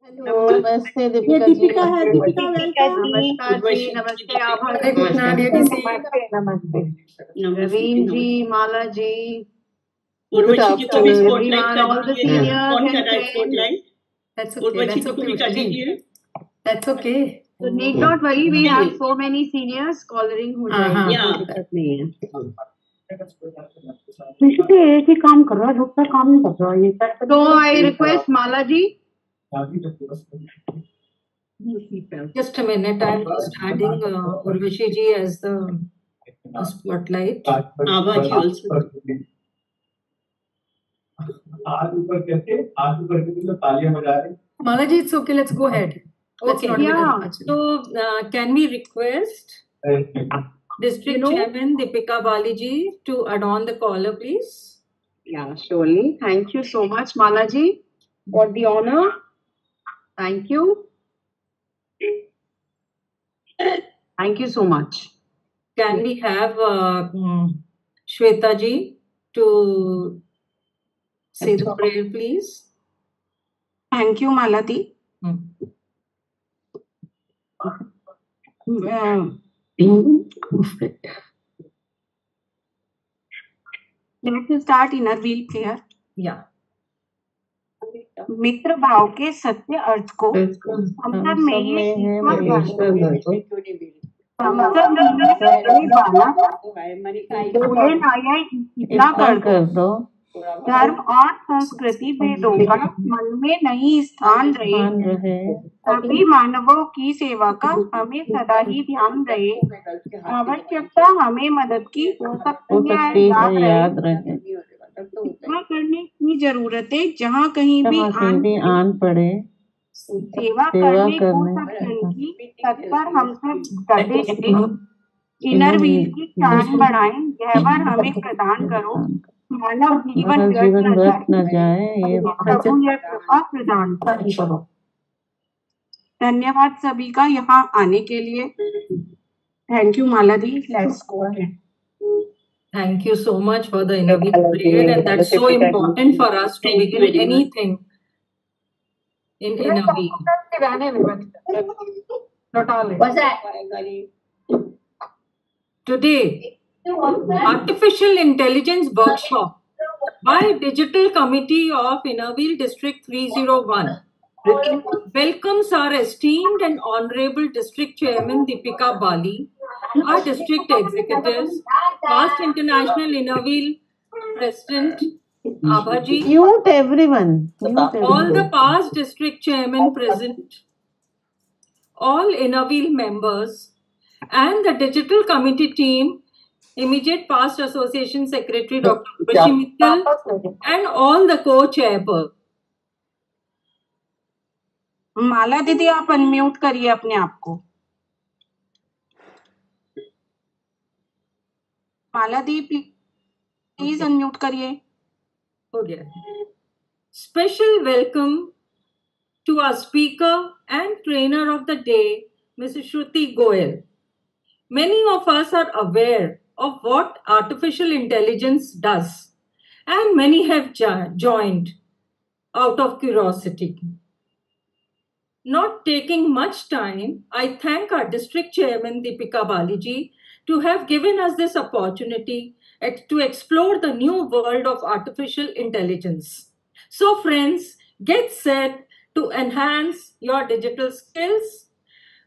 Hello, नमस्ते दीपिका जी। दीपिका है, Deepika welcome. नमस्कार जी, नमस्ते आभा जी, नमस्ते। रवीन जी, माला जी, उर्वशी जी को भी स्पॉटलाइट everyone, all the कर दीजिए। seniors कौन and कर रहा है friends. Spotlight? That's Urvashi ji okay. को भी कर दीजिए। That's okay. So need not worry, we have so many seniors coloring हो जाएगी, हाँ। कोई दिक्कत नहीं है। एक ही काम कर रहा है, दूसरा काम नहीं कर रहा है। So I request Mala ji. Just a minute. I'm just adding Urvashi ji as the spotlight. Abha ji also. हाथ ऊपर करके तालियां बजा रहे। Mala ji, it's okay. Let's go ahead. Let's not be Yeah. very much. So, can we request District Chairman Deepika Bali ji to adorn the caller, please? Yeah, surely. Thank you so much, Mala ji, for the honor. Thank you. Thank you so much. Can we have Shweta ji to say the prayer, please? Thank you, Malati. Let's start inner wheel prayer. Yeah. मित्र भाव के सत्य अर्थ को हम सब में ये ईश्वर भूले ना यह इतना कर दो धर्म और संस्कृति भेदों का मन में नहीं स्थान रहे सभी मानवों की सेवा का हमें सदा ही ध्यान रहे आवश्यकता हमें मदद की हो सकती है याद रहे इतना करने की जरूरत है जहाँ कहीं भी आन पड़े सेवा करने को सब की तत्पर हम सब करते इनर व्हील की चाल बढ़ाएं गहवर हमें प्रदान करो मानव जीवन व्यर्थ न जाए ये प्रभु यह कृपा प्रदान करो। धन्यवाद सभी का यहाँ आने के लिए। Thank you Mala the. Let's go ahead. Thank you so much for the inner wheel prayer, and that's so important for us to begin anything in inner wheel. Today, Artificial Intelligence Workshop by Digital Committee of Inner Wheel District 301 welcomes our esteemed and honorable District Chairman Deepika Bali, our District Executives, past International Inner Wheel President Abha ji, Mute everyone. all the past District Chairman present, all Inner Wheel members, and the Digital Committee team, immediate past Association Secretary Dr. Urvashi Mittal, and all the co-chairpersons. माला दीदी आप unmute करिए अपने आप को। माला दी please unmute करिए। हो गया। Special welcome to our speaker and trainer of the day, Mrs. Shruti Goyal. Many of us are aware of what artificial intelligence does, and many have joined out of curiosity. Not taking much time, I thank our District Chairman Deepika Bali ji to have given us this opportunity to explore the new world of artificial intelligence. So friends, get set to enhance your digital skills.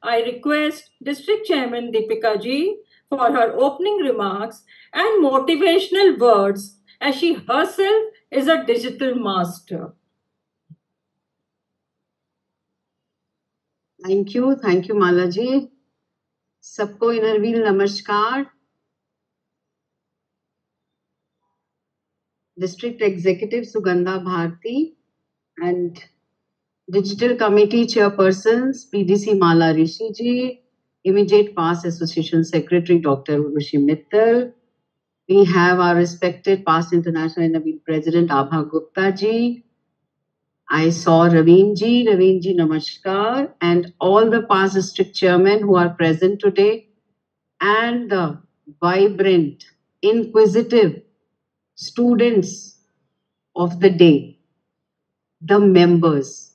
I request District Chairman Deepika ji for her opening remarks and motivational words, as she herself is a digital master. Thank you माला जी। सबको inner wheel नमस्कार। District Executive Sugandha Bharti and Digital Committee Chairpersons PDC Mala Rishi ji, immediate past Association Secretary Dr. Urvashi Mittal. We have our respected past International Inner Wheel President Abha Gupta ji. I saw Raveen ji namaskar, and all the past district chairmen who are present today, and the vibrant, inquisitive students of the day, the members.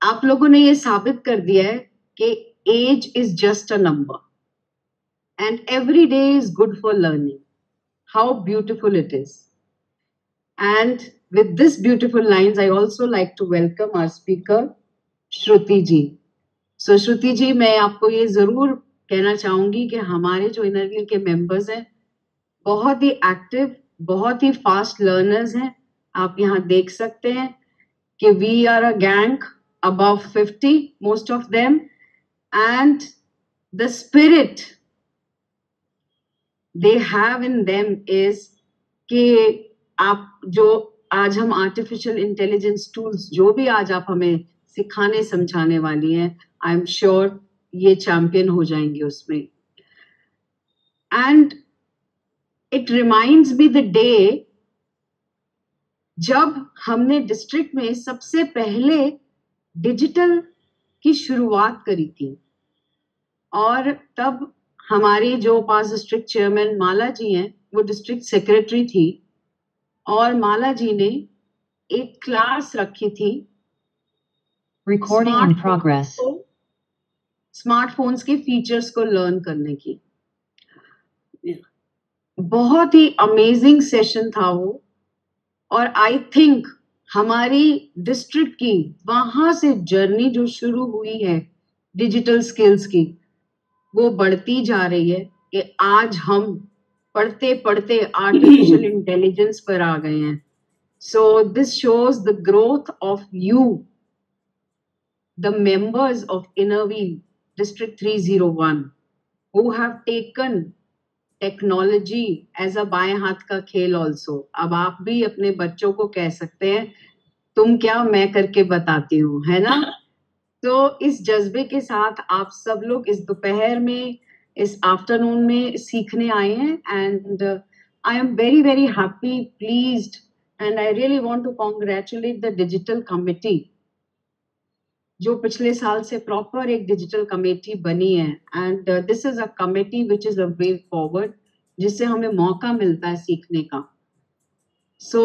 आप लोगों ने ये साबित कर दिया है कि age is just a number and every day is good for learning. How beautiful it is. And with this beautiful lines, I also like to welcome our speaker, Shruti ji. So Shruti ji, मैं आपको ये जरूर कहना चाहूंगी कि हमारे जो inner wheel के मेंबर्स हैं बहुत ही एक्टिव, बहुत ही फास्ट लर्नर्स हैं. आप यहाँ देख सकते हैं कि we are a gang above 50, most of them, and the spirit they have in them is कि आप जो आज हम आर्टिफिशियल इंटेलिजेंस टूल्स जो भी आज आप हमें सिखाने समझाने वाली हैं, आई एम श्योर ये चैंपियन हो जाएंगे उसमें. And it reminds me the day जब हमने डिस्ट्रिक्ट में सबसे पहले डिजिटल की शुरुआत करी थी. और तब हमारी जो पास डिस्ट्रिक्ट चेयरमैन माला जी हैं, वो डिस्ट्रिक्ट सेक्रेटरी थी. और माला जी ने एक क्लास रखी थी Recording in progress. स्मार्टफोन्स के फीचर्स को लर्न करने की. बहुत ही अमेजिंग सेशन था वो. और आई थिंक हमारी डिस्ट्रिक्ट की वहां से जर्नी जो शुरू हुई है डिजिटल स्किल्स की, वो बढ़ती जा रही है कि आज हम पढ़ते पढ़ते आर्टिफिशियल इंटेलिजेंस पर आ गए हैं. So this shows the growth of you, the members of inner wheel district 301 who have taken technology as a बाएं हाथ का खेल ऑल्सो. अब आप भी अपने बच्चों को कह सकते हैं तुम क्या मैं करके बताती हूँ, है ना. तो इस जज्बे के साथ आप सब लोग इस दोपहर में, इस आफ्टरनून में सीखने आए हैं. And I am very very happy, pleased, and I really want to congratulate the digital committee जो पिछले साल से प्रॉपर एक डिजिटल कमेटी बनी है. And this is a committee which is a way forward, जिससे हमें मौका मिलता है सीखने का. सो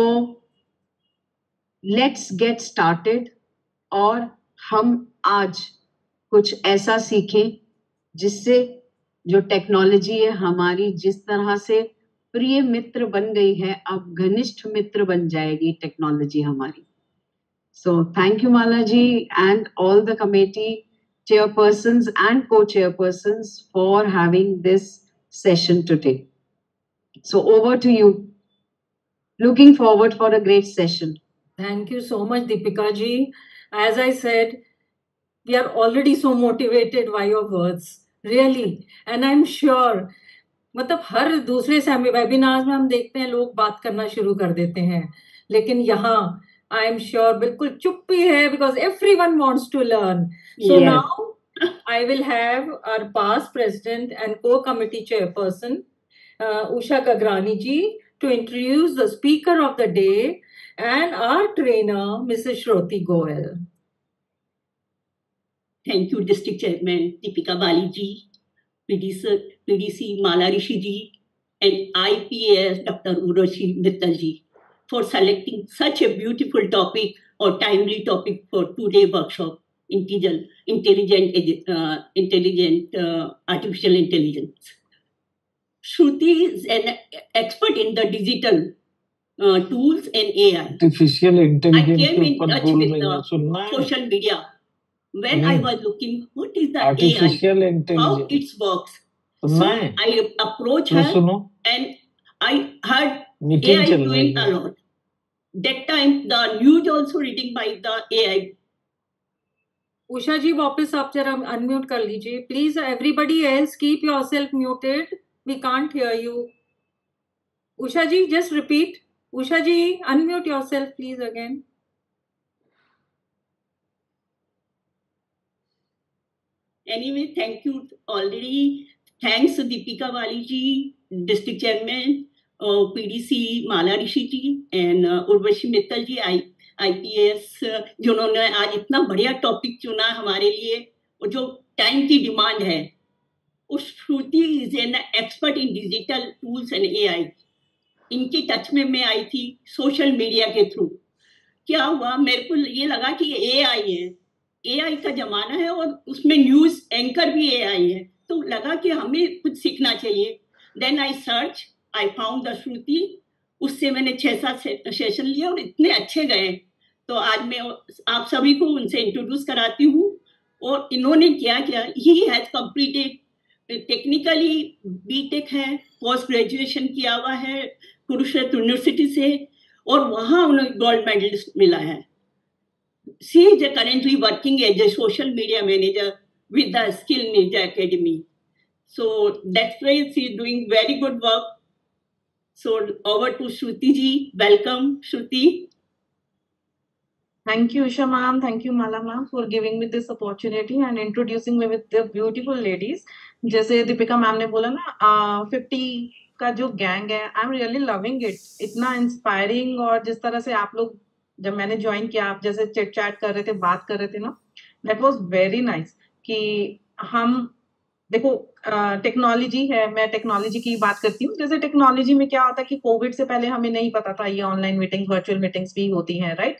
लेट्स गेट स्टार्टेड और हम आज कुछ ऐसा सीखें जिससे जो टेक्नोलॉजी है हमारी जिस तरह से प्रिय मित्र बन गई है, अब घनिष्ठ मित्र बन जाएगी टेक्नोलॉजी हमारी. So thank you Mala ji and all the committee chairpersons and co-chairpersons for having this session today. So over to you. Looking forward for a great session. Thank you so much, Deepika ji. As I said, we are already so motivated by your words, really. And I'm sure, मतलब हर दूसरे webinar में हम देखते हैं लोग बात करना शुरू कर देते हैं, लेकिन यहाँ I am sure बिल्कुल चुप्पी है because everyone wants to learn. So Yes. now I will have our past president and co-committee chairperson Usha Gagrani ji to introduce the speaker of the day and our trainer Mrs. Shruti Goel. Thank you, District Chairman Deepika Bali ji, PDC Mala Rishi ji, and IPAS Dr. Urvashi Mittal ji for selecting such a beautiful topic or timely topic for today's workshop, intelligent artificial intelligence. Shruti is an expert in the digital tools and AI. Artificial I intelligence came के in ऊपर touch बोल with रही the है, सुनना है. social media when I नहीं. was looking what is the AI, artificial how intelligence it works. सुनना So है. I approached तो her सुनो, and I heard meeting AI चल रही doing a है. lot. That time the news also reading by the AI. Usha ji, वापस आप जरा unmute कर लीजिए. Please, everybody else, keep yourself muted. We can't hear you. Usha ji, just repeat. Usha ji, unmute yourself, please, again. Anyway, thank you already. Thanks Deepika Bali ji, District Chairman, PDC Mala Rishi ji and Urvashi Mittal ji, IPS, जिन्होंने आज इतना बढ़िया topic चुना हमारे लिए और जो time की डिमांड है. उस Shruti is an expert in digital tools and AI. इनकी टच में मैं आई थी सोशल मीडिया के थ्रू. क्या हुआ, मेरे को ये लगा कि ये AI है, एआई का जमाना है और उसमें न्यूज एंकर भी एआई है, तो लगा कि हमें कुछ सीखना चाहिए। Then I search, I found the Shruti. उससे मैंने 6-7 सेशन लिए और इतने अच्छे गए। तो आज मैं आप सभी को उनसे इंट्रोड्यूस कराती हूँ। और इन्होंने क्या किया, he has completed technically BTech है, पोस्ट ग्रेजुएशन किया हुआ है कुरुक्षेत्र यूनिवर्सिटी से, और वहां उन्हें गोल्ड मेडलिस्ट मिला है। She is currently working as a social media manager with the Skill Ninja Academy. So that's why she is doing very good work. So over to Shruti ji. Welcome, Shruti. Thank you, Usha ma'am. Thank you, Mala ma'am, for giving me this opportunity and introducing me with the beautiful ladies. जैसे Deepika ma'am ने बोला ना, 50 का जो gang है, I am really loving it. इतना inspiring, और जिस तरह से आप लोग जब मैंने ज्वाइन किया, आप जैसे चिट चैट कर रहे थे, बात कर रहे थे ना, दैट वाज वेरी नाइस। कि हम देखो, टेक्नोलॉजी है, मैं टेक्नोलॉजी की बात करती हूँ। जैसे टेक्नोलॉजी में क्या होता है कि कोविड से पहले हमें नहीं पता था ये ऑनलाइन मीटिंग्स, वर्चुअल मीटिंग्स भी होती हैं, राइट।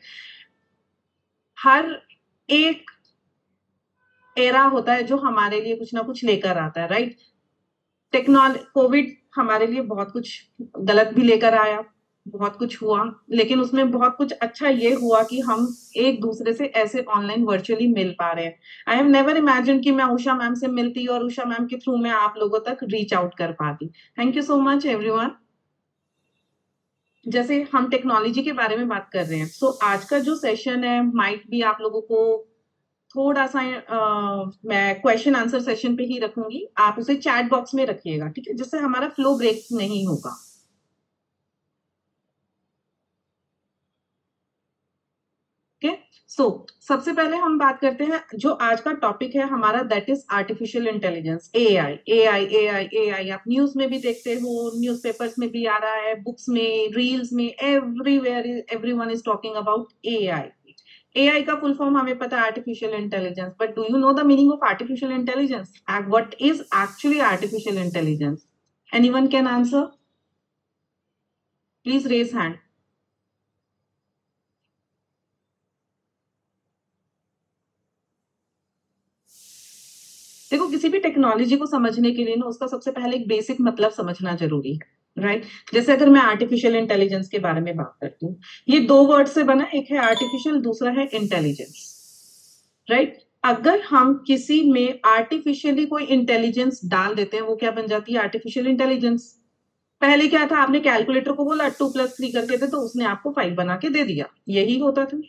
हर एक एरा होता है जो हमारे लिए कुछ ना कुछ लेकर आता है, राइट। कोविड हमारे लिए बहुत कुछ गलत भी लेकर आया, बहुत कुछ हुआ, लेकिन उसमें बहुत कुछ अच्छा ये हुआ कि हम एक दूसरे से ऐसे ऑनलाइन वर्चुअली मिल पा रहे हैं। आई हैव नेवर इमेजिन कि मैं उषा मैम से मिलती और उषा मैम के थ्रू मैं आप लोगों तक रीच आउट कर पाती। Thank you so much everyone. जैसे हम टेक्नोलॉजी के बारे में बात कर रहे हैं, सो आज का जो सेशन है माइट भी आप लोगों को थोड़ा सा मैं क्वेश्चन आंसर सेशन पे ही रखूंगी, आप उसे चैट बॉक्स में रखिएगा, ठीक है, जिससे हमारा फ्लो ब्रेक नहीं होगा। सो सबसे पहले हम बात करते हैं, जो आज का टॉपिक है हमारा, that is artificial intelligence, AI. AI AI AI आप न्यूज में भी देखते हो, न्यूज़पेपर्स में भी आ रहा है, बुक्स में, रील्स में, everywhere everyone is talking about AI. AI का फुल फॉर्म हमें पता है, artificial intelligence. But do you know the meaning of artificial intelligence? What is actually artificial intelligence? Anyone can answer? Please raise hand. देखो, किसी भी technology को समझने के लिए ना उसका सबसे पहले एक बेसिक मतलब समझना जरूरी है, राइट। जैसे अगर मैं आर्टिफिशियल इंटेलिजेंस के बारे में बात करती हूँ, ये दो वर्ड से बना, एक है आर्टिफिशियल, दूसरा है इंटेलिजेंस, राइट। अगर हम किसी में आर्टिफिशियली कोई इंटेलिजेंस डाल देते हैं, वो क्या बन जाती है? Artificial intelligence. पहले क्या था, आपने कैलकुलेटर को बोला 2+3 करके दे, तो उसने आपको 5 बना के दे दिया, यही होता था,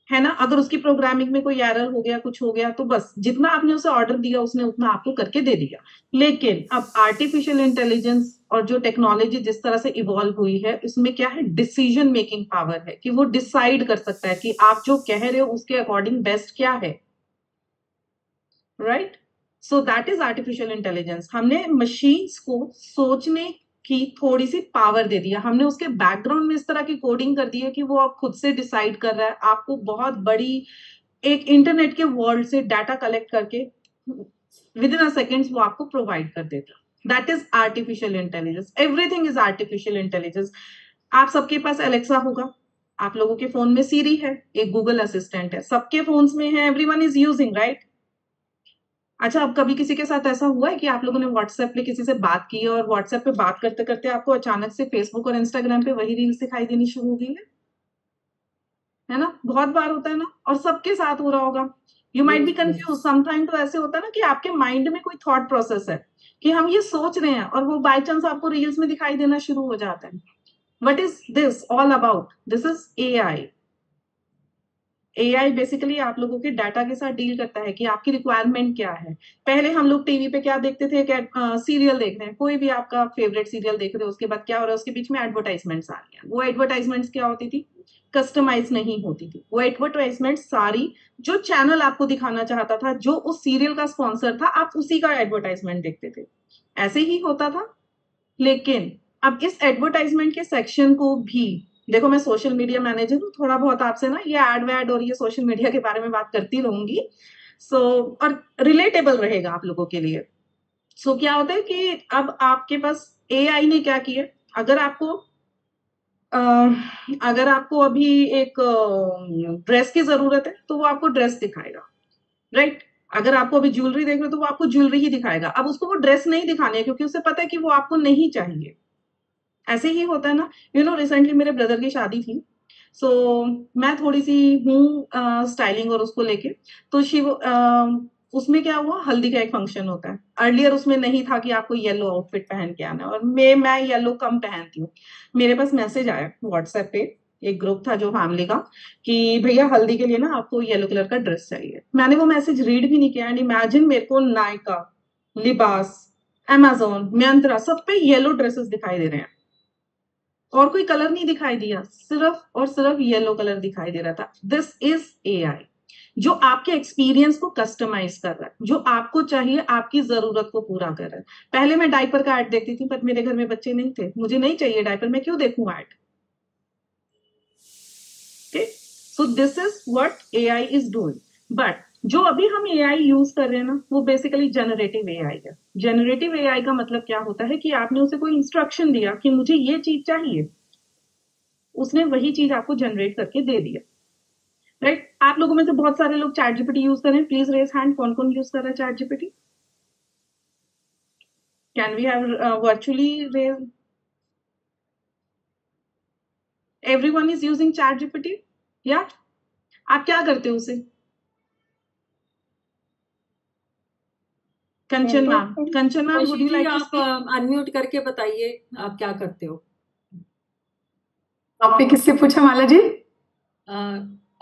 है ना। अगर उसकी प्रोग्रामिंग में कोई एरर हो गया, कुछ हो गया, तो बस जितना आपने उसे ऑर्डर दिया उसने उतना आपको करके दे दिया। लेकिन अब आर्टिफिशियल इंटेलिजेंस और जो टेक्नोलॉजी जिस तरह से इवॉल्व हुई है, इसमें क्या है, डिसीजन मेकिंग पावर है, कि वो डिसाइड कर सकता है कि आप जो कह रहे हो उसके अकॉर्डिंग बेस्ट क्या है, right. So that is artificial intelligence. हमने मशीन्स को सोचने की थोड़ी सी पावर दे दिया, हमने उसके बैकग्राउंड में इस तरह की कोडिंग कर दी है कि वो अब खुद से डिसाइड कर रहा है, आपको बहुत बड़ी एक इंटरनेट के वर्ल्ड से डाटा कलेक्ट करके विद इन अ सेकेंड्स वो आपको प्रोवाइड कर देता। That is artificial intelligence. Everything is artificial intelligence. आप सबके पास एलेक्सा होगा, आप लोगों के फोन में सीरी है, एक गूगल असिस्टेंट है, सबके फोन्स में है, एवरीवन इज यूजिंग, राइट। अच्छा, अब कभी किसी के साथ ऐसा हुआ है कि आप लोगों ने व्हाट्सएप पे किसी से बात की और व्हाट्सएप पे बात करते करते आपको अचानक से फेसबुक और इंस्टाग्राम पे वही रील्स दिखाई देनी शुरू हो गई है ना? बहुत बार होता है ना, और सबके साथ हो रहा होगा। You might be confuse sometime. तो ऐसे होता है ना कि आपके माइंड में कोई थॉट प्रोसेस है कि हम ये सोच रहे हैं और वो बाय चांस आपको रील्स में दिखाई देना शुरू हो जाता है। What is this all about? This is AI. AI basically आप लोगों के डाटा के साथ डील करता है कि आपकी रिक्वायरमेंट क्या है। पहले हम लोग टीवी पे क्या देखते थे, सीरियल देख रहे हैं, कोई भी आपका फेवरेट सीरियल देख रहे हो, उसके बाद क्या हो रहा है, उसके बीच में एडवर्टाइजमेंट्स आ रही है। वो एडवर्टाइजमेंट्स क्या होती थी? कस्टमाइज नहीं होती थी। वो एडवर्टाइजमेंट सारी जो चैनल आपको दिखाना चाहता था, जो उस सीरियल का स्पॉन्सर था, आप उसी का एडवर्टाइजमेंट देखते थे। ऐसे ही होता था। लेकिन अब इस एडवर्टाइजमेंट के सेक्शन को भी देखो, मैं सोशल मीडिया मैनेजर हूँ, थोड़ा बहुत आपसे ना ये एड वैड और ये सोशल मीडिया के बारे में बात करती रहूंगी। और रिलेटेबल रहेगा आप लोगों के लिए। क्या होता है कि अब आपके पास एआई ने क्या किया, अगर आपको अगर आपको अभी एक ड्रेस की जरूरत है तो वो आपको ड्रेस दिखाएगा, राइट। अगर आपको अभी ज्वेलरी देख रहे हो तो वो आपको ज्वेलरी ही दिखाएगा। अब उसको वो ड्रेस नहीं दिखानी है क्योंकि उसे पता है कि वो आपको नहीं चाहिए। ऐसे ही होता है ना। रिसेंटली मेरे ब्रदर की शादी थी, सो मैं थोड़ी सी हूँ स्टाइलिंग और उसको लेके, तो उसमें क्या हुआ, हल्दी का एक फंक्शन होता है। अर्लियर उसमें नहीं था कि आपको येलो आउटफिट पहन के आना है, और मैं येलो कम पहनती हूँ। मेरे पास मैसेज आया व्हाट्सएप पे, एक ग्रुप था जो फैमिली का, कि भैया हल्दी के लिए ना आपको येलो कलर का ड्रेस चाहिए। मैंने वो मैसेज रीड भी नहीं किया, एंड इमेजिन मेरे को नायका, लिबास, अमेजोन, मिंत्रा, सब पे येलो ड्रेसेस दिखाई दे रहे हैं, और कोई कलर नहीं दिखाई दिया, सिर्फ और सिर्फ येलो कलर दिखाई दे रहा था। दिस इज एआई, जो आपके एक्सपीरियंस को कस्टमाइज कर रहा है, जो आपको चाहिए, आपकी जरूरत को पूरा कर रहा है। पहले मैं डायपर का ऐड देखती थी, पर मेरे घर में बच्चे नहीं थे, मुझे नहीं चाहिए डायपर, मैं क्यों देखूं add. So this is what AI is doing. But जो अभी हम एआई यूज कर रहे हैं ना, वो बेसिकली जनरेटिव एआई है। जनरेटिव एआई का मतलब क्या होता है कि आपने उसे कोई इंस्ट्रक्शन दिया कि मुझे ये चीज चाहिए, उसने वही चीज आपको जनरेट करके दे दिया, राइट। आप लोगों में से बहुत सारे लोग चैट जीपीटी यूज कर रहे हैं, प्लीज रेज हैंड, कौन कौन यूज कर रहा है ChatGPT. Can we have virtually raise, everyone is using ChatGPT, या आप क्या करते हो उसे। Kanchan ma'am, Kanchan ma'am, would you like to speak. आप अनम्यूट करके बताइए आप क्या करते हो। आपने किससे पूछा माला जी?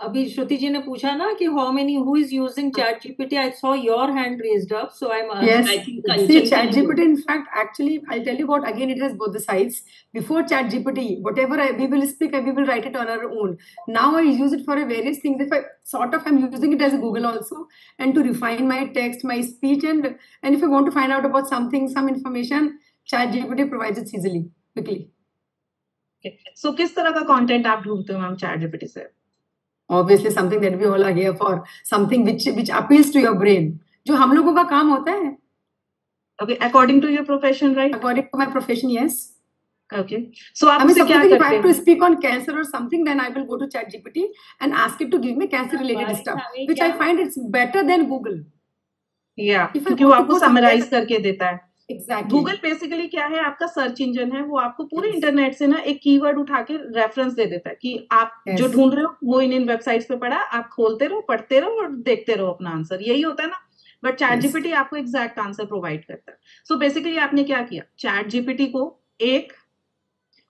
अभी श्रुति जी ने पूछा ना कि how many who is using chat GPT. I saw your hand raised up, so I M Yes, I think see, Kanchan Chat will GPT, in fact, actually, I'll tell you about, again, it has both the sides. Before Chat GPT, whatever we will speak, we will write it on our own. Now I use it for various things. If I'm using it as a Google also, and to refine my text, my speech, and if I want to find out about something, some information, Chat GPT provides it easily, quickly. So, किस तरह का content आप ढूंढते हो ma'am chat GPT से? Obviously, something that we all are here for, something which appeals to your brain. जो हम लोगों का काम होता है. Okay, according to your profession, right? According to my profession, yes. Okay. So आप उसे क्या if I करते have to हैं? speak on cancer or something, then I will go to ChatGPT and ask it to give me cancer-related stuff, which I find it's better than Google. Yeah, If I क्योंकि वो want to आपको go somewhere- summarise करके देता है। Exactly. Google basically क्या है, आपका search engine है, वो आपको पूरे Yes. इंटरनेट से ना एक कीवर्ड उठा के रेफरेंस दे देता है कि आप Yes. जो ढूंढ रहे हो वो इन वेबसाइट्स पे पड़ा, आप खोलते रहो, पढ़ते रहो और देखते रहो अपना आंसर। यही होता है ना। But chat Yes. जीपीटी आपको एग्जैक्ट आंसर प्रोवाइड करता है। सो बेसिकली आपने क्या किया, चैट जीपीटी को एक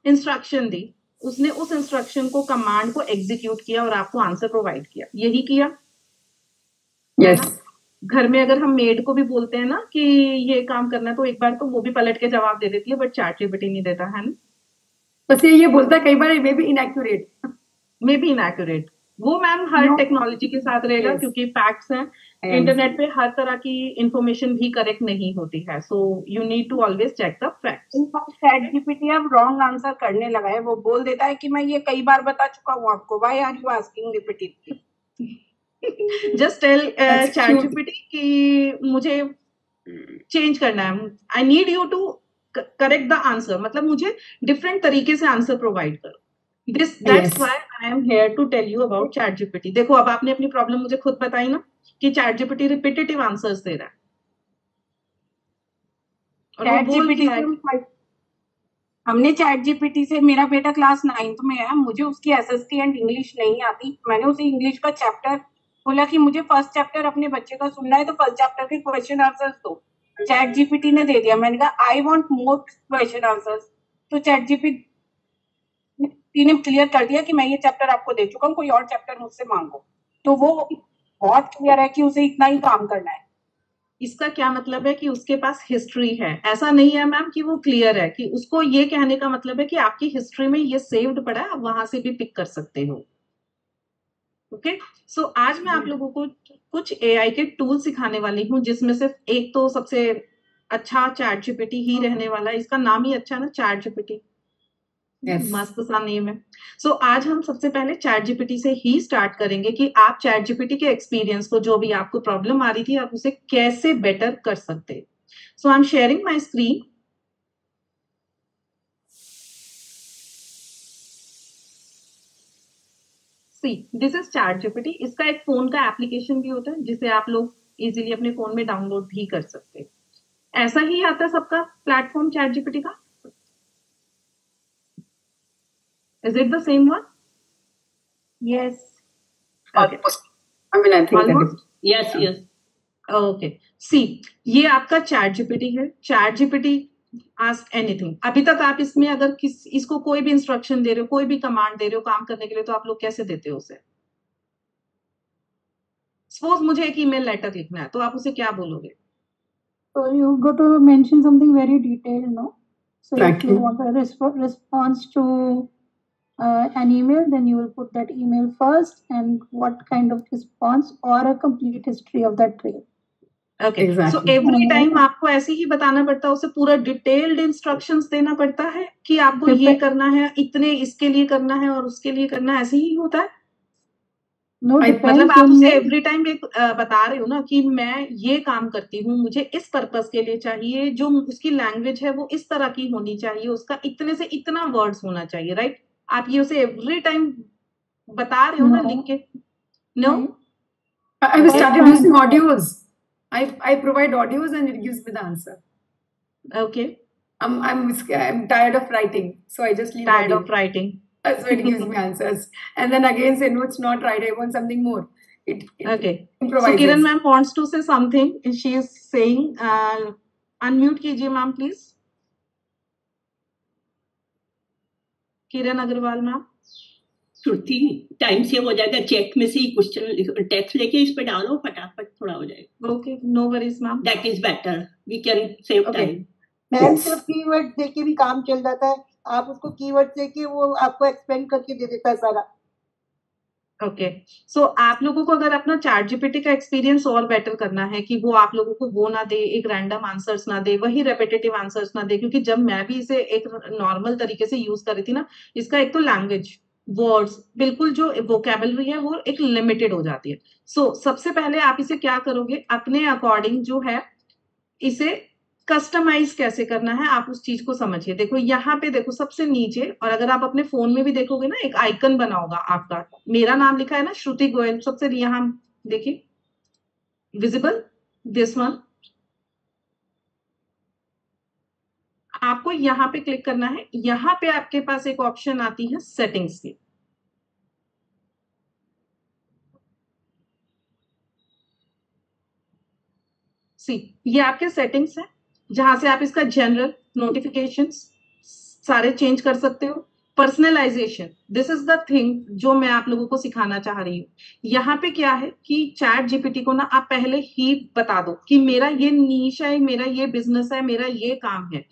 इंस्ट्रक्शन दी, उसने उस इंस्ट्रक्शन को, कमांड को एग्जीक्यूट किया और आपको आंसर प्रोवाइड किया। यही किया। Yes. घर में अगर हम मेड को भी बोलते हैं ना कि ये काम करना है, तो एक बार तो वो भी पलट के जवाब दे देती है, बट चैट जीपीटी नहीं देता है ना। बस ये बोलता है कई बार maybe inaccurate, maybe inaccurate. वो मैम हर No. टेक्नोलॉजी के साथ रहेगा, Yes. क्योंकि फैक्ट्स हैं। Yes. इंटरनेट पे हर तरह की इंफॉर्मेशन भी करेक्ट नहीं होती है, so you need to always check the facts. Chat GPT अब रॉन्ग आंसर करने लगा है। वो बोल देता है कि मैं ये कई बार बता चुका हूँ आपको, why are you asking repeatedly. Just tell That's chat cute. GPT कि मुझे चेंज करना है, I need you to correct the answer, मतलब मुझे डिफरेंट तरीके से आंसर प्रोवाइड करो। That's Yes. Why I am here to tell you about chat GPT. देखो अब आपने अपनी प्रॉब्लम मुझे खुद बताई ना कि चैट जीपीटी रिपीटेटिव आंसर्स दे रहा है, और वो चैट बोल जीपीटी रहा है से हमने चैट जीपीटी से, मेरा बेटा क्लास 9th में है, मुझे उसकी एसएसटी एंड इंग्लिश नहीं आती। मैंने उसे इंग्लिश का चैप्टर बोला कि मुझे फर्स्ट चैप्टर अपने बच्चे का सुनना है, तो फर्स्ट चैप्टर के क्वेश्चन आंसर्स दो। चैट जीपीटी ने दे दिया। मैंने कहा I want more question answers, तो चैट जीपीटी ने क्लियर कर दिया कि मैं ये चैप्टर आपको दे चुका हूँ, कोई और चैप्टर मुझसे मांगो। तो वो बहुत क्लियर है कि उसे इतना ही काम करना है। इसका क्या मतलब है कि उसके पास हिस्ट्री है। ऐसा नहीं है मैम कि वो क्लियर है, कि उसको ये कहने का मतलब है कि आपकी हिस्ट्री में ये सेव्ड पड़ा है, आप वहां से भी पिक कर सकते हो। ओके, सो आज मैं आप लोगों को कुछ एआई के टूल सिखाने वाली हूँ, जिसमें से एक तो सबसे अच्छा चैट जीपीटी ही रहने वाला है। इसका नाम ही अच्छा है ना, चैट जीपीटी। Yes. मस्त सा नेम है। सो आज हम सबसे पहले चैट जीपीटी से ही स्टार्ट करेंगे कि आप चैट जीपीटी के एक्सपीरियंस को, जो भी आपको प्रॉब्लम आ रही थी, आप उसे कैसे बेटर कर सकते। So I am sharing my screen. See this is ChatGPT. इसका एक फोन का एप्लीकेशन भी होता है जिसे आप लोग इजीली अपने फोन में डाउनलोड भी कर सकते हैं। ऐसा ही आता है सबका प्लेटफॉर्म चैट जीपीटी का? Is it the same one? Yes. Okay. I mean, I think that Almost? is. Yes, yes. Okay see ये आपका चैट जीपीटी है। ChatGPT ask anything. अभी तक आप इसमें अगर इसको कोई भी इंस्ट्रक्शन दे रहे हो, कोई भी कमांड दे रहे हो काम करने के लिए, तो आप लोग कैसे देते हो उसे? सपोज मुझे एक ईमेल लेटर लिखना है, तो आप उसे क्या बोलोगे? So you go to mention something very detailed, no? So if Exactly. you want a response to an email, then you will put that email first and what kind of response or a complete history of that trail. Okay, so Exactly. Every time आपको ऐसे ही बताना पड़ता है, उसे पूरा detailed instructions देना पड़ता है कि आपको ये करना है, इतने इसके लिए करना है और उसके लिए करना है, ऐसे ही होता है? No, मतलब depends आप on उसे you. एवरी टाइम एक बता रहे हो ना कि मैं ये काम करती हूँ, मुझे इस पर्पस के लिए चाहिए, जो उसकी लैंग्वेज है वो इस तरह की होनी चाहिए, उसका इतने से इतना वर्ड्स होना चाहिए, राइट? आप ये उसे एवरी टाइम बता रहे हो ना No. लिख के? No? I've started Okay. using audios. I provide audios and it gives me the answer. Okay, I'm tired of writing, so I just leave tired audio. Of writing. So it gives me answers, and then again say no, it's not right. I want something more. It Okay. So improvises. Kiran ma'am wants to say something. She is saying, unmute कीजिए ma'am please. Kiran Agarwal ma'am. Shruti, time save हो जाएगा, check में से ही question text लेके इस पे डालो, फटाफट थोड़ा हो जाएगा। Okay, no worries ma'am. That is better, we can save Okay. Time. Ma'am सिर्फ कीवर्ड देके भी काम चल जाता है, आप उसको कीवर्ड देके वो आपको एक्सप्लेन करके दे देता है सारा। ओके, सो आप लोगों को अगर अपना चैट जीपीटी का एक्सपीरियंस और बेटर करना है कि वो आप लोगों को वो ना दे, एक रैंडम आंसर्स ना दे, वही रेपिटेटिव आंसर्स ना दे, क्योंकि जब मैं भी इसे एक नॉर्मल तरीके से यूज कर रही थी ना, इसका एक तो लैंग्वेज, वर्ड्स, बिल्कुल जो वोकेबलरी है वो एक लिमिटेड हो जाती है। सो सबसे पहले आप इसे क्या करोगे, अपने अकॉर्डिंग जो है इसे कस्टमाइज कैसे करना है, आप उस चीज को समझिए। देखो यहाँ पे देखो सबसे नीचे, और अगर आप अपने फोन में भी देखोगे ना, एक आइकन बना होगा आपका, मेरा नाम लिखा है ना, श्रुति गोयल, सबसे यहाँ देखिए विजिबल, दिस वन। आपको यहाँ पे क्लिक करना है। यहाँ पे आपके पास एक ऑप्शन आती है सेटिंग्स की। सी ये आपके सेटिंग्स है, जहां से आप इसका जनरल, नोटिफिकेशंस सारे चेंज कर सकते हो। Personalisation, this is the thing जो मैं आप लोगों को सिखाना चाह रही हूँ। यहाँ पे क्या है कि चैट जीपीटी को ना आप पहले ही बता दो कि मेरा ये नीश है, मेरा ये बिजनेस है, मेरा ये काम है।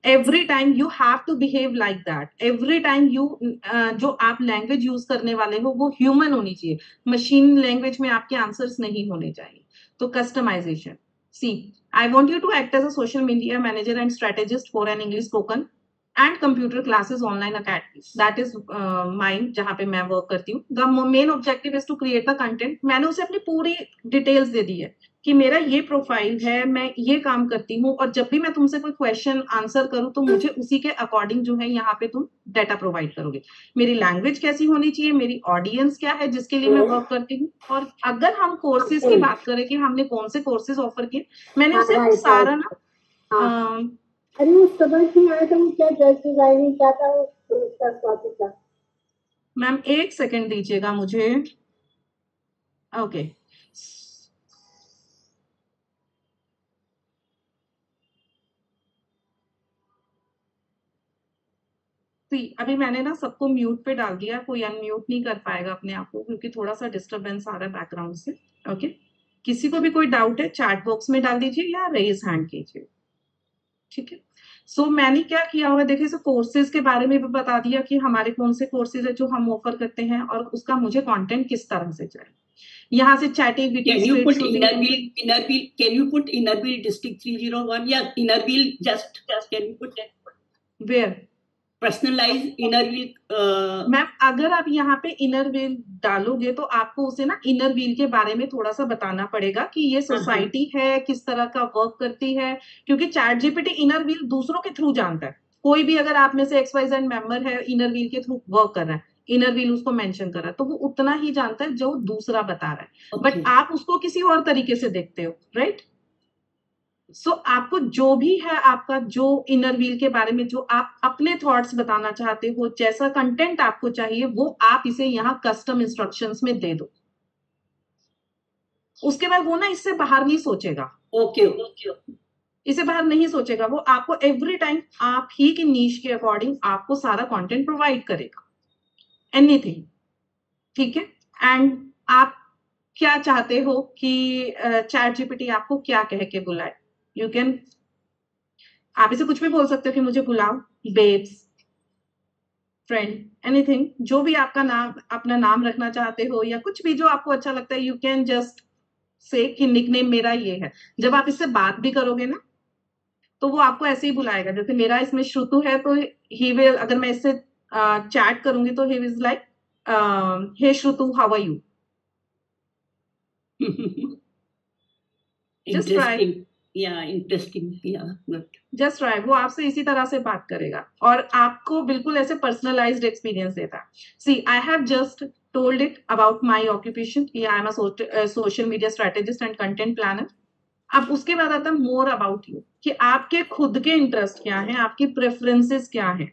Every time you have to behave like that. Every time you जो आप लैंग्वेज यूज करने वाले हो वो ह्यूमन होनी चाहिए, मशीन लैंग्वेज में आपके आंसर्स नहीं होने चाहिए। तो customisation, see I want you to act as a social media manager and strategist for an English spoken and computer classes online academies. That is mine, जहाँ पे मैं वर्क करती हूँ। The main objective is to create the content. मैंने उसे अपनी पूरी details दे दी है कि मेरा ये प्रोफाइल है, मैं ये काम करती हूँ, और जब भी मैं तुमसे कोई क्वेश्चन आंसर करूँ तो मुझे उसी के अकॉर्डिंग जो है यहाँ पे तुम डाटा प्रोवाइड करोगे। मेरी लैंग्वेज कैसी होनी चाहिए, मेरी ऑडियंस क्या है जिसके लिए मैं वर्क करती हूँ, और अगर हम कोर्सेज की बात करें कि हमने कौन से कोर्सेज ऑफर किए, मैंने उसे सारा ना अरे वो समझ नहीं आया था, वो क्या ड्रेस डिजाइनिंग क्या था उसका टॉपिक था। मैम एक सेकंड दीजिएगा मुझे। ओके, अभी मैंने ना सबको म्यूट पे डाल दिया, कोई अनम्यूट नहीं कर पाएगा अपने आप को, क्योंकि थोड़ा सा डिस्टरबेंस आ रहा है बैकग्राउंड से। ओके, किसी को भी कोई डाउट है चैट बॉक्स में डाल दीजिए या रेज हैंड कीजिए, ठीक है। सो मैंने क्या किया हुआ, देखिए सो कोर्सेज के बारे में भी बता दिया कि हमारे कौन से कोर्सेज है जो हम ऑफर करते हैं, और उसका मुझे कंटेंट किस तरह से चाहिए। यहाँ से chatting, Can you put inner wheel district 301 या inner wheel just can you put that? Where Personalize inner wheel. Ma'am अगर आप यहाँ पे इनर व्हील डालोगे तो आपको उसे ना इनर व्हील के बारे में थोड़ा सा बताना पड़ेगा कि ये सोसाइटी है, किस तरह का वर्क करती है, क्योंकि चैट जीपीटी इनर व्हील दूसरों के थ्रू जानता है। कोई भी अगर आप में से XYZ मेंबर है, इनर व्हील के थ्रू वर्क कर रहा है, इनर व्हील उसको मेंशन करा, तो वो उतना ही जानता है जो दूसरा बता रहा है, बट Okay. आप उसको किसी और तरीके से देखते हो, राइट? सो आपको जो भी है आपका जो इनर व्हील के बारे में जो आप अपने थॉट्स बताना चाहते हो, जैसा कंटेंट आपको चाहिए, वो आप इसे यहाँ कस्टम इंस्ट्रक्शंस में दे दो। उसके बाद वो ना इससे बाहर नहीं सोचेगा, Okay. इसे बाहर नहीं सोचेगा, वो आपको एवरी टाइम आप ही की नीश के अकॉर्डिंग आपको सारा कंटेंट प्रोवाइड करेगा, एनीथिंग, ठीक है? एंड आप क्या चाहते हो कि चैट जीपीटी आपको क्या कह के बुलाए, यू कैन, आप इसे कुछ भी बोल सकते हो कि मुझे बुलाओ बेब्स, फ्रेंड, एनीथिंग, जो भी आपका नाम, अपना नाम रखना चाहते हो या कुछ भी जो आपको अच्छा लगता है, यू कैन जस्ट से कि निकनेम मेरा ये है। जब आप इससे बात भी करोगे ना, तो वो आपको ऐसे ही बुलाएगा, जैसे मेरा इसमें श्रुतु है, तो ही विल, अगर मैं इससे चैट करूंगी तो ही विज like, hey Shruti, how are you? Just try, Interesting. Yeah, interesting. Yeah, good. Just try, वो आपसे इसी तरह से बात करेगा और आपको बिल्कुल ऐसे पर्सनलाइज्ड एक्सपीरियंस देता है। See, I have just told it about my occupation, I am a social media strategist and content planner. अब उसके बाद आता है मोर अबाउट यू, कि आपके खुद के इंटरेस्ट क्या हैं, आपकी प्रेफरेंसेस क्या हैं,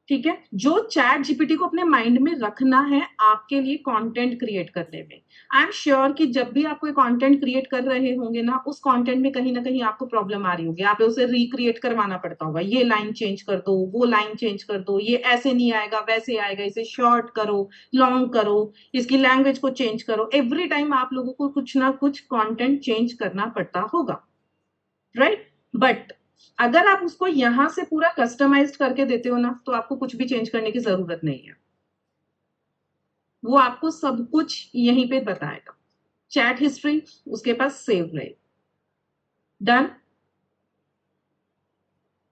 ठीक है? जो चैट जीपीटी को अपने माइंड में रखना है आपके लिए कंटेंट क्रिएट करने में। आई एम श्योर कि जब भी आप कोई कंटेंट क्रिएट कर रहे होंगे ना, उस कंटेंट में कहीं ना कहीं आपको प्रॉब्लम आ रही होगी, आप उसे रिक्रिएट करवाना पड़ता होगा, ये लाइन चेंज कर दो, वो लाइन चेंज कर दो, ये ऐसे नहीं आएगा वैसे आएगा, इसे शॉर्ट करो, लॉन्ग करो, इसकी लैंग्वेज को चेंज करो। एवरी टाइम आप लोगों को कुछ ना कुछ कॉन्टेंट चेंज करना पड़ता होगा, राइट? बट अगर आप उसको यहां से पूरा कस्टमाइज्ड करके देते हो ना, तो आपको कुछ भी चेंज करने की जरूरत नहीं है, वो आपको सब कुछ यहीं पे बताएगा। चैट हिस्ट्री उसके पास सेव रहेगी। डन?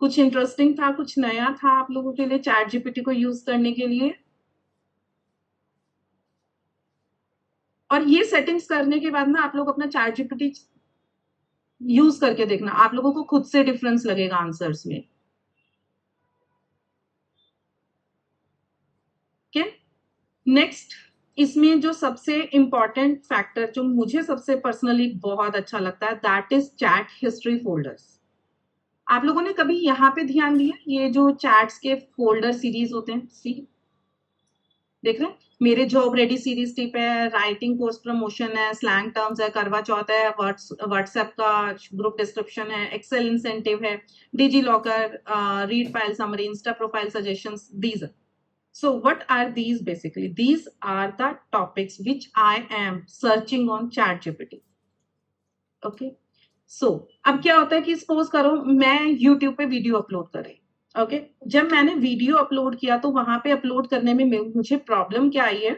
कुछ इंटरेस्टिंग था, कुछ नया था आप लोगों के लिए चैट जीपीटी को यूज करने के लिए? और ये सेटिंग्स करने के बाद ना आप लोग अपना चैट जीपीटी यूज करके देखना, आप लोगों को खुद से डिफरेंस लगेगा आंसर्स में। ओके, नेक्स्ट, इसमें जो सबसे इंपॉर्टेंट फैक्टर जो मुझे सबसे पर्सनली बहुत अच्छा लगता है, that is chat history folders. आप लोगों ने कभी यहाँ पे ध्यान दिया, ये जो चैट्स के फोल्डर सीरीज होते हैं, सी देख रहे हैं, मेरे जॉब रेडी सीरीज टिप है, राइटिंग कोर्स प्रमोशन है, स्लैंग टर्म्स है, करवा चौथ है, व्हाट्सएप का ग्रुप डिस्क्रिप्शन है, एक्सेल इंसेंटिव है, DigiLocker, read file summary, Insta profile suggestions, these are. So what are these basically? These are the topics which I am searching on ChatGPT. Okay. So अब क्या होता है कि suppose करो मैं YouTube पे video upload कर रही, ओके? जब मैंने वीडियो अपलोड किया तो वहां पे अपलोड करने में मुझे प्रॉब्लम क्या आई है,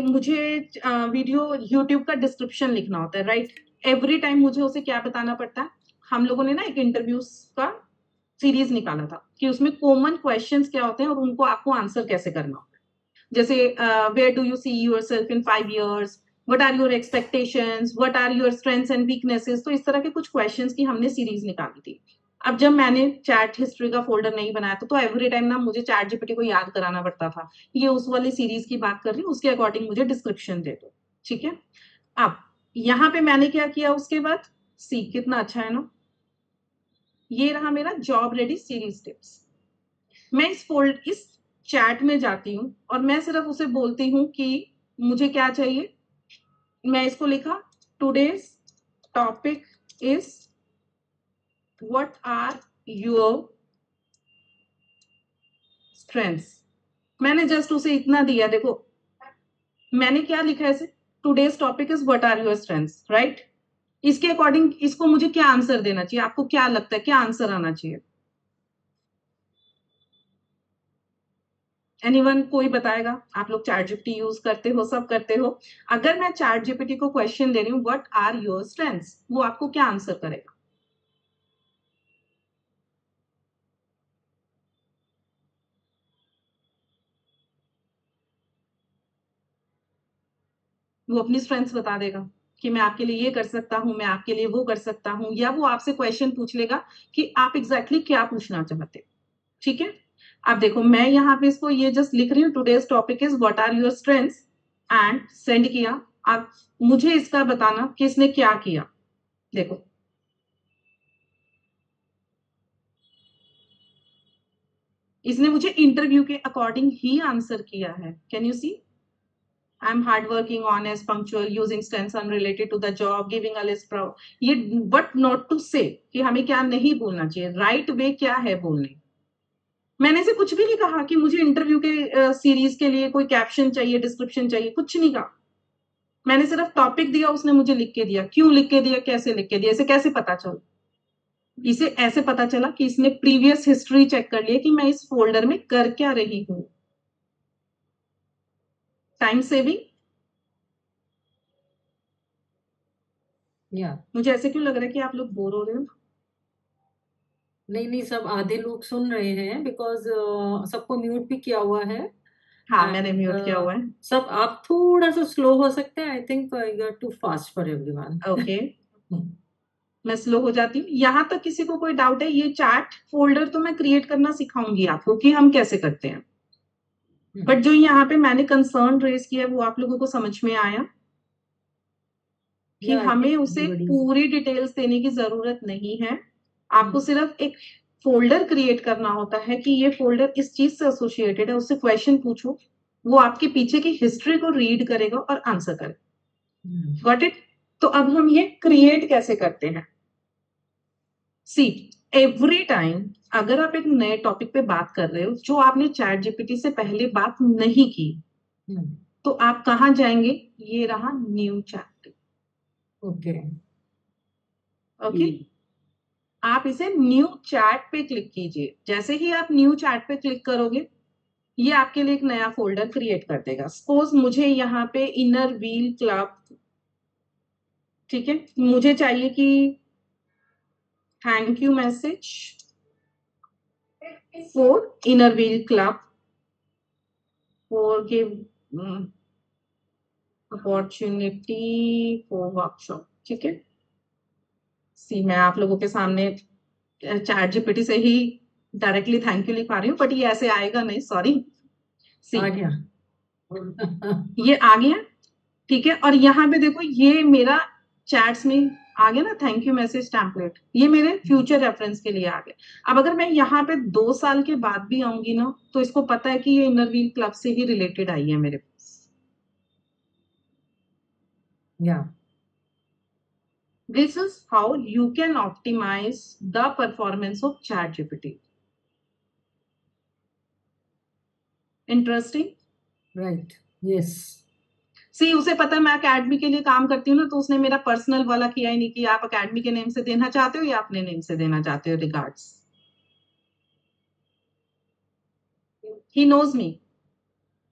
मुझे वीडियो YouTube का डिस्क्रिप्शन लिखना होता है, राइट? एवरी टाइम मुझे उसे क्या बताना पड़ता है, हम लोगों ने ना एक इंटरव्यूज का सीरीज निकाला था कि उसमें कॉमन क्वेश्चंस क्या होते हैं और उनको आपको आंसर कैसे करना होता है। जैसे where do you see yourself in 5 years, what are your expectations, what are your strengths and weaknesses, तो इस तरह के कुछ क्वेश्चंस की हमने सीरीज निकाली थी। अब जब मैंने चैट हिस्ट्री का फोल्डर नहीं बनाया था, तो एवरी टाइम ना मुझे चैट जीपीटी को याद कराना पड़ता था, ये उस वाली सीरीज की बात कर रही हूँ, उसके अकॉर्डिंग मुझे डिस्क्रिप्शन दे दो, ठीक है? अब यहाँ पे मैंने क्या किया उसके बाद, सी कितना अच्छा है ना, ये रहा मेरा जॉब रेडी सीरीज टिप्स। मैं इस चैट में जाती हूँ और मैं सिर्फ उसे बोलती हूँ कि मुझे क्या चाहिए। मैं इसको लिखा, today's topic is what are your strengths. मैंने जस्ट उसे इतना दिया, देखो मैंने क्या लिखा है इसे, today's topic is what are your strengths, right? इसके अकॉर्डिंग इसको मुझे क्या आंसर देना चाहिए, आपको क्या लगता है क्या आंसर आना चाहिए? एनीवन, कोई बताएगा? आप लोग चैट जीपीटी यूज करते हो, सब करते हो। अगर मैं चैट जीपीटी को क्वेश्चन दे रही हूँ व्हाट आर योर स्ट्रेंथ्स, वो आपको क्या आंसर करेगा? वो अपनी स्ट्रेंथ्स बता देगा, कि मैं आपके लिए ये कर सकता हूँ, मैं आपके लिए वो कर सकता हूँ, या वो आपसे क्वेश्चन पूछ लेगा कि आप एग्जैक्टली क्या पूछना चाहते। ठीक है, अब देखो मैं यहाँ पे इसको ये जस्ट लिख रही हूँ, today's topic is what are your strengths, and send किया। आप मुझे इसका बताना कि इसने क्या किया। देखो इसने मुझे इंटरव्यू के अकॉर्डिंग ही आंसर किया है। Can you see, I am hard working, honest, punctual, using strengths unrelated to the job, giving a list proud. ये बट नॉट टू से कि हमें क्या नहीं बोलना चाहिए, राइट वे क्या है बोलने। मैंने से कुछ भी नहीं कहा कि मुझे इंटरव्यू के सीरीज के लिए कोई कैप्शन चाहिए, डिस्क्रिप्शन चाहिए, कुछ नहीं कहा। मैंने सिर्फ टॉपिक दिया, उसने मुझे लिख के दिया। क्यों लिख के दिया, कैसे लिख के दिया, इसे कैसे पता चला? इसे ऐसे पता चला कि इसने प्रीवियस हिस्ट्री चेक कर लिया कि मैं इस फोल्डर में कर क्या रही हूं। Time saving. मुझे ऐसे क्यों लग रहा है कि आप लोग बोर हो रहे हो? नहीं, सब आधे लोग सुन रहे हैं, बिकॉज सबको म्यूट भी किया हुआ है। हाँ, मैंने म्यूट किया हुआ है। सब आप थोड़ा सा स्लो हो सकते हैं। I think you are too fast for everyone. Okay, मैं स्लो हो जाती हूँ। यहां तक किसी को कोई डाउट है? ये चैट फोल्डर तो मैं क्रिएट करना सिखाऊंगी आपको कि हम कैसे करते हैं, बट जो यहाँ पे मैंने कंसर्न रेज किया वो आप लोगों को समझ में आया कि हमें उसे पूरी डिटेल्स देने की जरूरत नहीं है। आपको सिर्फ एक फोल्डर क्रिएट करना होता है कि ये फोल्डर इस चीज से एसोसिएटेड है। उससे क्वेश्चन पूछो, वो आपके पीछे की हिस्ट्री को रीड करेगा और आंसर करेगा। Got it? तो अब हम ये क्रिएट कैसे करते हैं? सी, एवरी टाइम अगर आप एक नए टॉपिक पे बात कर रहे हो जो आपने चैट जीपीटी से पहले बात नहीं की, तो आप कहाँ जाएंगे? ये रहा न्यू चैट। ओके ओके, आप इसे न्यू चैट पे क्लिक कीजिए। जैसे ही आप न्यू चैट पे क्लिक करोगे, ये आपके लिए एक नया फोल्डर क्रिएट कर देगा। सपोज मुझे यहाँ पे इनर व्हील क्लब, ठीक है, मुझे चाहिए कि thank you message for inner wheel club for give opportunity for workshop. ठीक है, सी मैं आप लोगों के सामने चैट जीपीटी से ही डायरेक्टली थैंक यू लिख पा रही हूँ, बट ये ऐसे आएगा नहीं, सॉरी। सी आ गया। ये आ गया, ठीक है। और यहाँ पे देखो ये मेरा चैट्स में आ गया ना थैंक यू मैसेज टेम्पलेट, ये मेरे फ्यूचर रेफरेंस के लिए आ गया। अब अगर मैं यहाँ पे 2 साल के बाद भी आऊंगी ना, तो इसको पता है कि ये इनर व्हील क्लब से ही रिलेटेड आई है मेरे पास। This is how you can optimize the performance of ChatGPT. Interesting? Right. Yes. सी उसे पता है मैं अकेडमी के लिए काम करती हूँ ना, तो उसने मेरा पर्सनल वाला किया ही नहीं कि आप अकेडमी के नेम से देना चाहते हो या अपने नेम से देना चाहते हो, रिगार्ड्स। He knows me.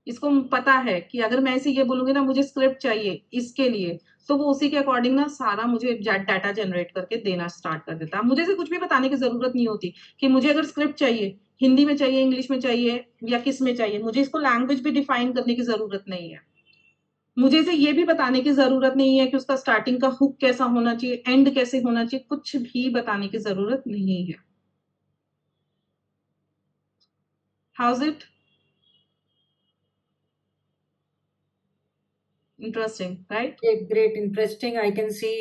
इसको पता है कि अगर मैं इसे ये बोलूंगी ना मुझे स्क्रिप्ट चाहिए इसके लिए, तो वो उसी के अकॉर्डिंग ना सारा मुझे डाटा जनरेट करके देना स्टार्ट कर देता है। मुझे इसे कुछ भी बताने की जरूरत नहीं होती कि मुझे अगर स्क्रिप्ट चाहिए, हिंदी में चाहिए, इंग्लिश में चाहिए या किस में चाहिए, मुझे इसको लैंग्वेज भी डिफाइन करने की जरूरत नहीं है। मुझे इसे ये भी बताने की जरूरत नहीं है कि उसका स्टार्टिंग का हुक कैसा होना चाहिए, एंड कैसे होना चाहिए, कुछ भी बताने की जरूरत नहीं है। How is it? Interesting, right? Great, interesting. I can see.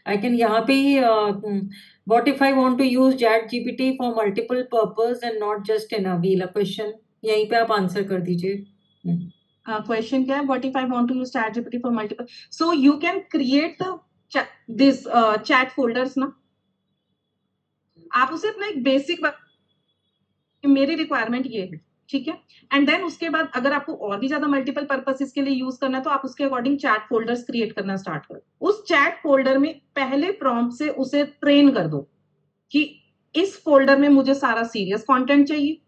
I can यहाँ पे ही. What if I want to use ChatGPT for multiple purpose and not just in a wheel? A question. यहीं पे आप आंसर कर दीजिए। Question क्या है? What if I want to use ChatGPT for multiple? So you can create this chat folders ना। आप उसे अपना एक बेसिक मेरी रिक्वायरमेंट ये है, ठीक है। एंड देन उसके बाद अगर आपको और भी ज्यादा मल्टीपल पर्पसेस के लिए यूज करना है, तो आप उसके अकॉर्डिंग चैट फोल्डर्स क्रिएट करना स्टार्ट करो। उस चैट फोल्डर में पहले प्रॉम्प्ट से उसे ट्रेन कर दो कि इस फोल्डर में मुझे सारा सीरियस कंटेंट चाहिए,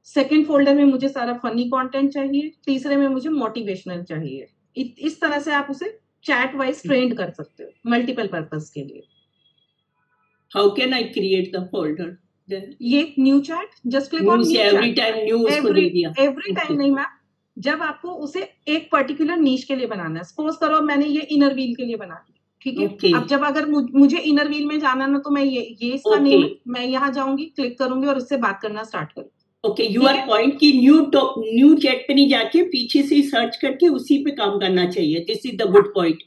सेकंड फोल्डर में मुझे सारा फनी कंटेंट चाहिए, तीसरे में मुझे मोटिवेशनल चाहिए। इस तरह से आप उसे चैट वाइज ट्रेन कर सकते हो मल्टीपल पर्पस के लिए। How can I create the folder? ये new chat, just click on new every time new उसको दे दिया। एवरी टाइम नहीं मैम, जब आपको उसे एक पर्टिकुलर नीश के लिए बनाना है, सपोज करो मैंने ये इनर व्हील के लिए बना दी, ठीक है। Okay. अब जब अगर मुझे इनर व्हील में जाना ना, तो मैं ये इसका नेम है, मैं यहाँ जाऊंगी, क्लिक करूंगी और इससे बात करना स्टार्ट करूंगी। ओके, यूर पॉइंट की न्यू चैट पे नहीं जाके पीछे से सर्च करके उसी पे काम करना चाहिए। This is the good point.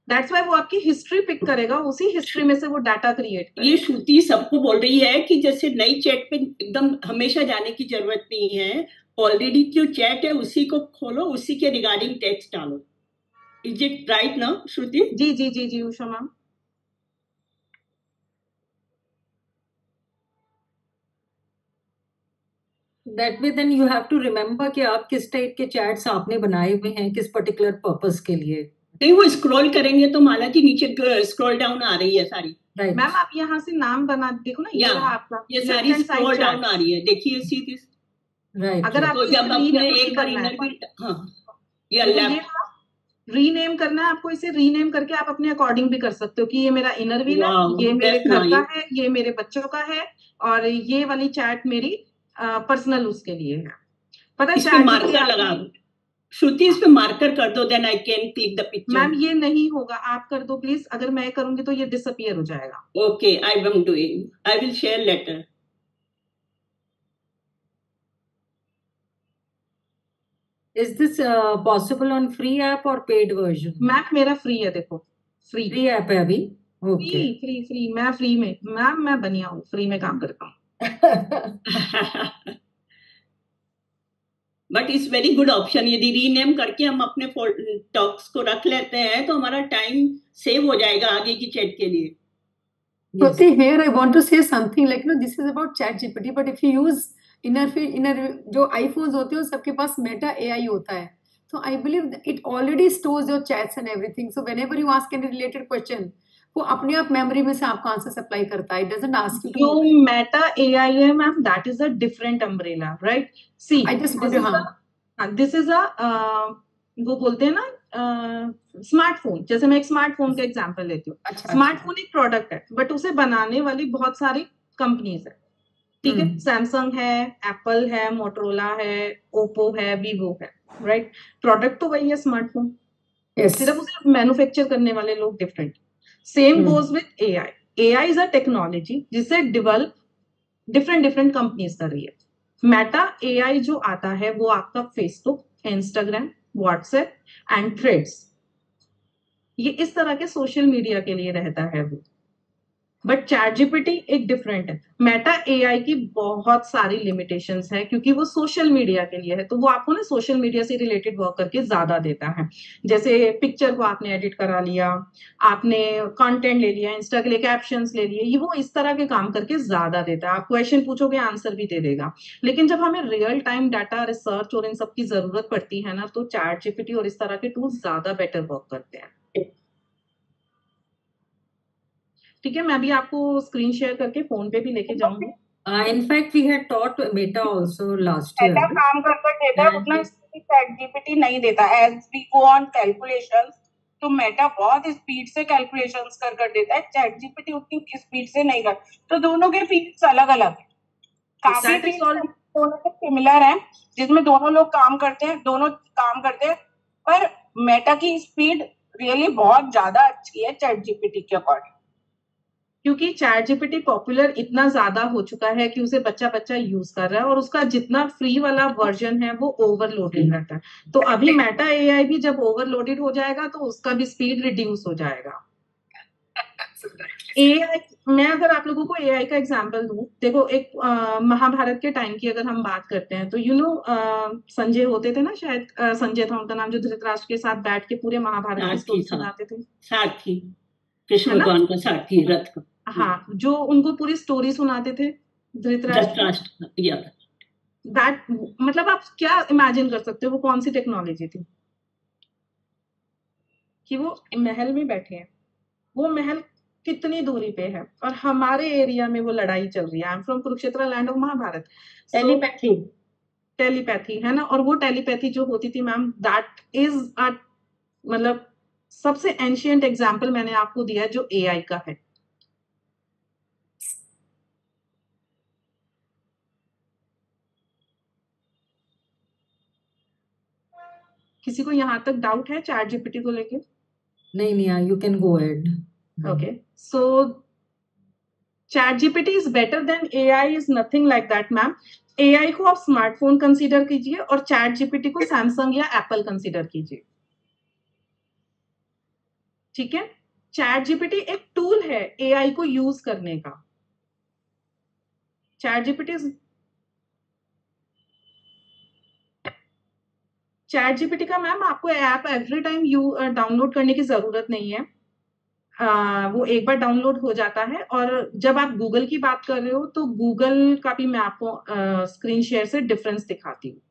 That's why वो आपकी हिस्ट्री पिक करेगा, उसी हिस्ट्री में से वो डाटा क्रिएट करेगा। ये श्रुति सबको बोल रही है कि जैसे नई चैट पे एकदम हमेशा जाने की जरूरत नहीं है, ऑलरेडी जो चैट है उसी को खोलो, उसी के रिगार्डिंग टेक्स्ट डालो। इज इट राइट ना श्रुति? जी जी जी जी Usha ma'am. That way then you have to remember कि आप किस टाइप के चैट्स आपने बनाए हुए हैं, किस पर्टिकुलर पर्पस के लिए। नहीं, वो स्क्रॉल करेंगे तो माला जी नीचे स्क्रॉल डाउन आ रही है सारी। मैम आप यहाँ से नाम बना देखो ना, ये रहा आपका, ये सारी स्क्रॉल डाउन आ रही है, देखिए सीधी। राइट। अगर आपको जब आपने एक बार इनर व्हील, हाँ ये रीनेम करना है आपको, इसे रीनेम करके आप अपने अकॉर्डिंग भी कर सकते हो कि ये मेरा इनर व्हील है, ये मेरे घर का है, ये मेरे बच्चों का है, और ये वाली चैट मेरी पर्सनल उसके लिए है। पता है चैट मार्कर लगा दो श्रुति, इस पे मार्कर कर दो, then I can click the picture. Ma'am ये नहीं होगा, आप कर दो प्लीज, अगर मैं करूंगी तो ये डिसअपियर हो जाएगा। Okay, I am doing, I will share later. Is this possible on free app or paid version? Ma'am मेरा फ्री है, देखो फ्री ऐप है अभी। ओके फ्री मैं फ्री में, मैम मैं बनिया हूँ, फ्री में काम करता हूँ। But it's very good option. यदि रीनेम करके हम अपने टॉक्स को रख लेते हैं तो हमारा टाइम सेव हो जाएगा आगे की चैट के लिए। So see here I want to say something like, you know, this is about ChatGPT, but if you use inner जो iPhones होते हैं सबके पास Meta AI होता है, so I believe it already stores your chats and everything, so whenever you ask any related question वो अपने आप memory में से आपको आंसर सप्लाई करता है, it doesn't ask you to। जो Meta AI है ma'am, that is a different umbrella, right? See, I just want to this is a वो बोलते हैं ना स्मार्टफोन, जैसे मैं एक स्मार्टफोन का एग्जांपल लेती हूँ। स्मार्टफोन एक प्रोडक्ट है, बट उसे बनाने वाली बहुत सारी कंपनीज है, ठीक है। सैमसंग है, एप्पल है, मोटरोला है, ओप्पो है, वीवो है, राइट। प्रोडक्ट तो वही है स्मार्टफोन, सिर्फ उसे मैन्युफैक्चर करने वाले लोग different. Same goes with AI. AI is a technology जिसे डेवलप डिफरेंट कंपनीज कर रही है। मेटा एआई जो आता है वो आपका Facebook, Instagram, WhatsApp and threads, ये इस तरह के सोशल मीडिया के लिए रहता है वो। बट चैट जीपीटी एक डिफरेंट है। मेटा एआई की बहुत सारी लिमिटेशंस है क्योंकि वो सोशल मीडिया के लिए है, तो वो आपको ना सोशल मीडिया से रिलेटेड वर्क करके ज्यादा देता है। जैसे पिक्चर को आपने एडिट करा लिया, आपने कंटेंट ले लिया, इंस्टा के लिए कैप्शंस ले लिए, ये वो इस तरह के काम करके ज्यादा देता है। आप क्वेश्चन पूछोगे आंसर भी दे देगा। लेकिन जब हमें रियल टाइम डाटा रिसर्च और इन सब की जरूरत पड़ती है ना, तो चैट जीपीटी और इस तरह के टूल्स ज्यादा बेटर वर्क करते हैं। ठीक है, मैं भी आपको स्क्रीन शेयर करके फोन पे भी लेके जाऊंगी। In fact, we had taught Meta also last year. Meta काम कर देता है, उतना चैट जीपीटी नहीं देता। As we go on calculations, तो मेटा बहुत स्पीड से कैलकुलेशंस कर देता है, चैट जीपीटी उतनी स्पीड से नहीं कर। तो दोनों के फील्ड्स अलग अलग है, काफी फील्ड्स सिमिलर है जिसमें दोनों लोग काम करते हैं, पर मेटा की स्पीड रियली बहुत ज्यादा अच्छी है चैट जीपीटी के अकॉर्डिंग, क्योंकि चैट जीपीटी पॉपुलर इतना ज्यादा हो चुका है कि उसे बच्चा यूज कर रहा है, और उसका जितना फ्री वाला वर्जन है वो ओवरलोडेड रहता है। तो अभी मेटा एआई भी जब ओवरलोडेड हो जाएगा तो उसका भी स्पीड रिड्यूस हो जाएगा। एआई, मैं अगर आप लोगों को एआई का एग्जांपल दूं, देखो एक महाभारत के टाइम की अगर हम बात करते हैं तो संजय होते थे ना, शायद संजय था उनका नाम, जो धृतराष्ट्र के साथ बैठ के पूरे महाभारत की स्टोरी सुनाते थे। सारथी, कृष्ण भगवान का सारथी रथ का। हाँ, जो उनको पूरी स्टोरी सुनाते थे धृतराष्ट्र। दैट मतलब आप क्या इमेजिन कर सकते हो वो कौन सी टेक्नोलॉजी थी कि वो महल में बैठे हैं, वो महल कितनी दूरी पे है और हमारे एरिया में वो लड़ाई चल रही है। I am from Kurukshetra, land of Mahabharat. Telepathy है ना, और वो टेलीपैथी जो होती थी मैम, दैट इज मतलब सबसे एंशिएंट एग्जाम्पल मैंने आपको दिया है जो एआई का है। किसी को यहाँ तक डाउट है चैट जीपीटी को लेके? नहीं, you can go ahead. Okay, so ChatGPT is better than AI is nothing like that, ma'am. AI को आप स्मार्टफोन कंसीडर कीजिए और ChatGPT को सैमसंग या एप्पल कंसीडर कीजिए. ठीक है? ChatGPT एक टूल है AI को यूज करने का. ChatGPT का मैम आपको ऐप एवरी टाइम डाउनलोड करने की जरूरत नहीं है. वो एक बार डाउनलोड हो जाता है. और जब आप गूगल की बात कर रहे हो तो गूगल का भी मैं आपको स्क्रीन शेयर से डिफरेंस दिखाती हूँ.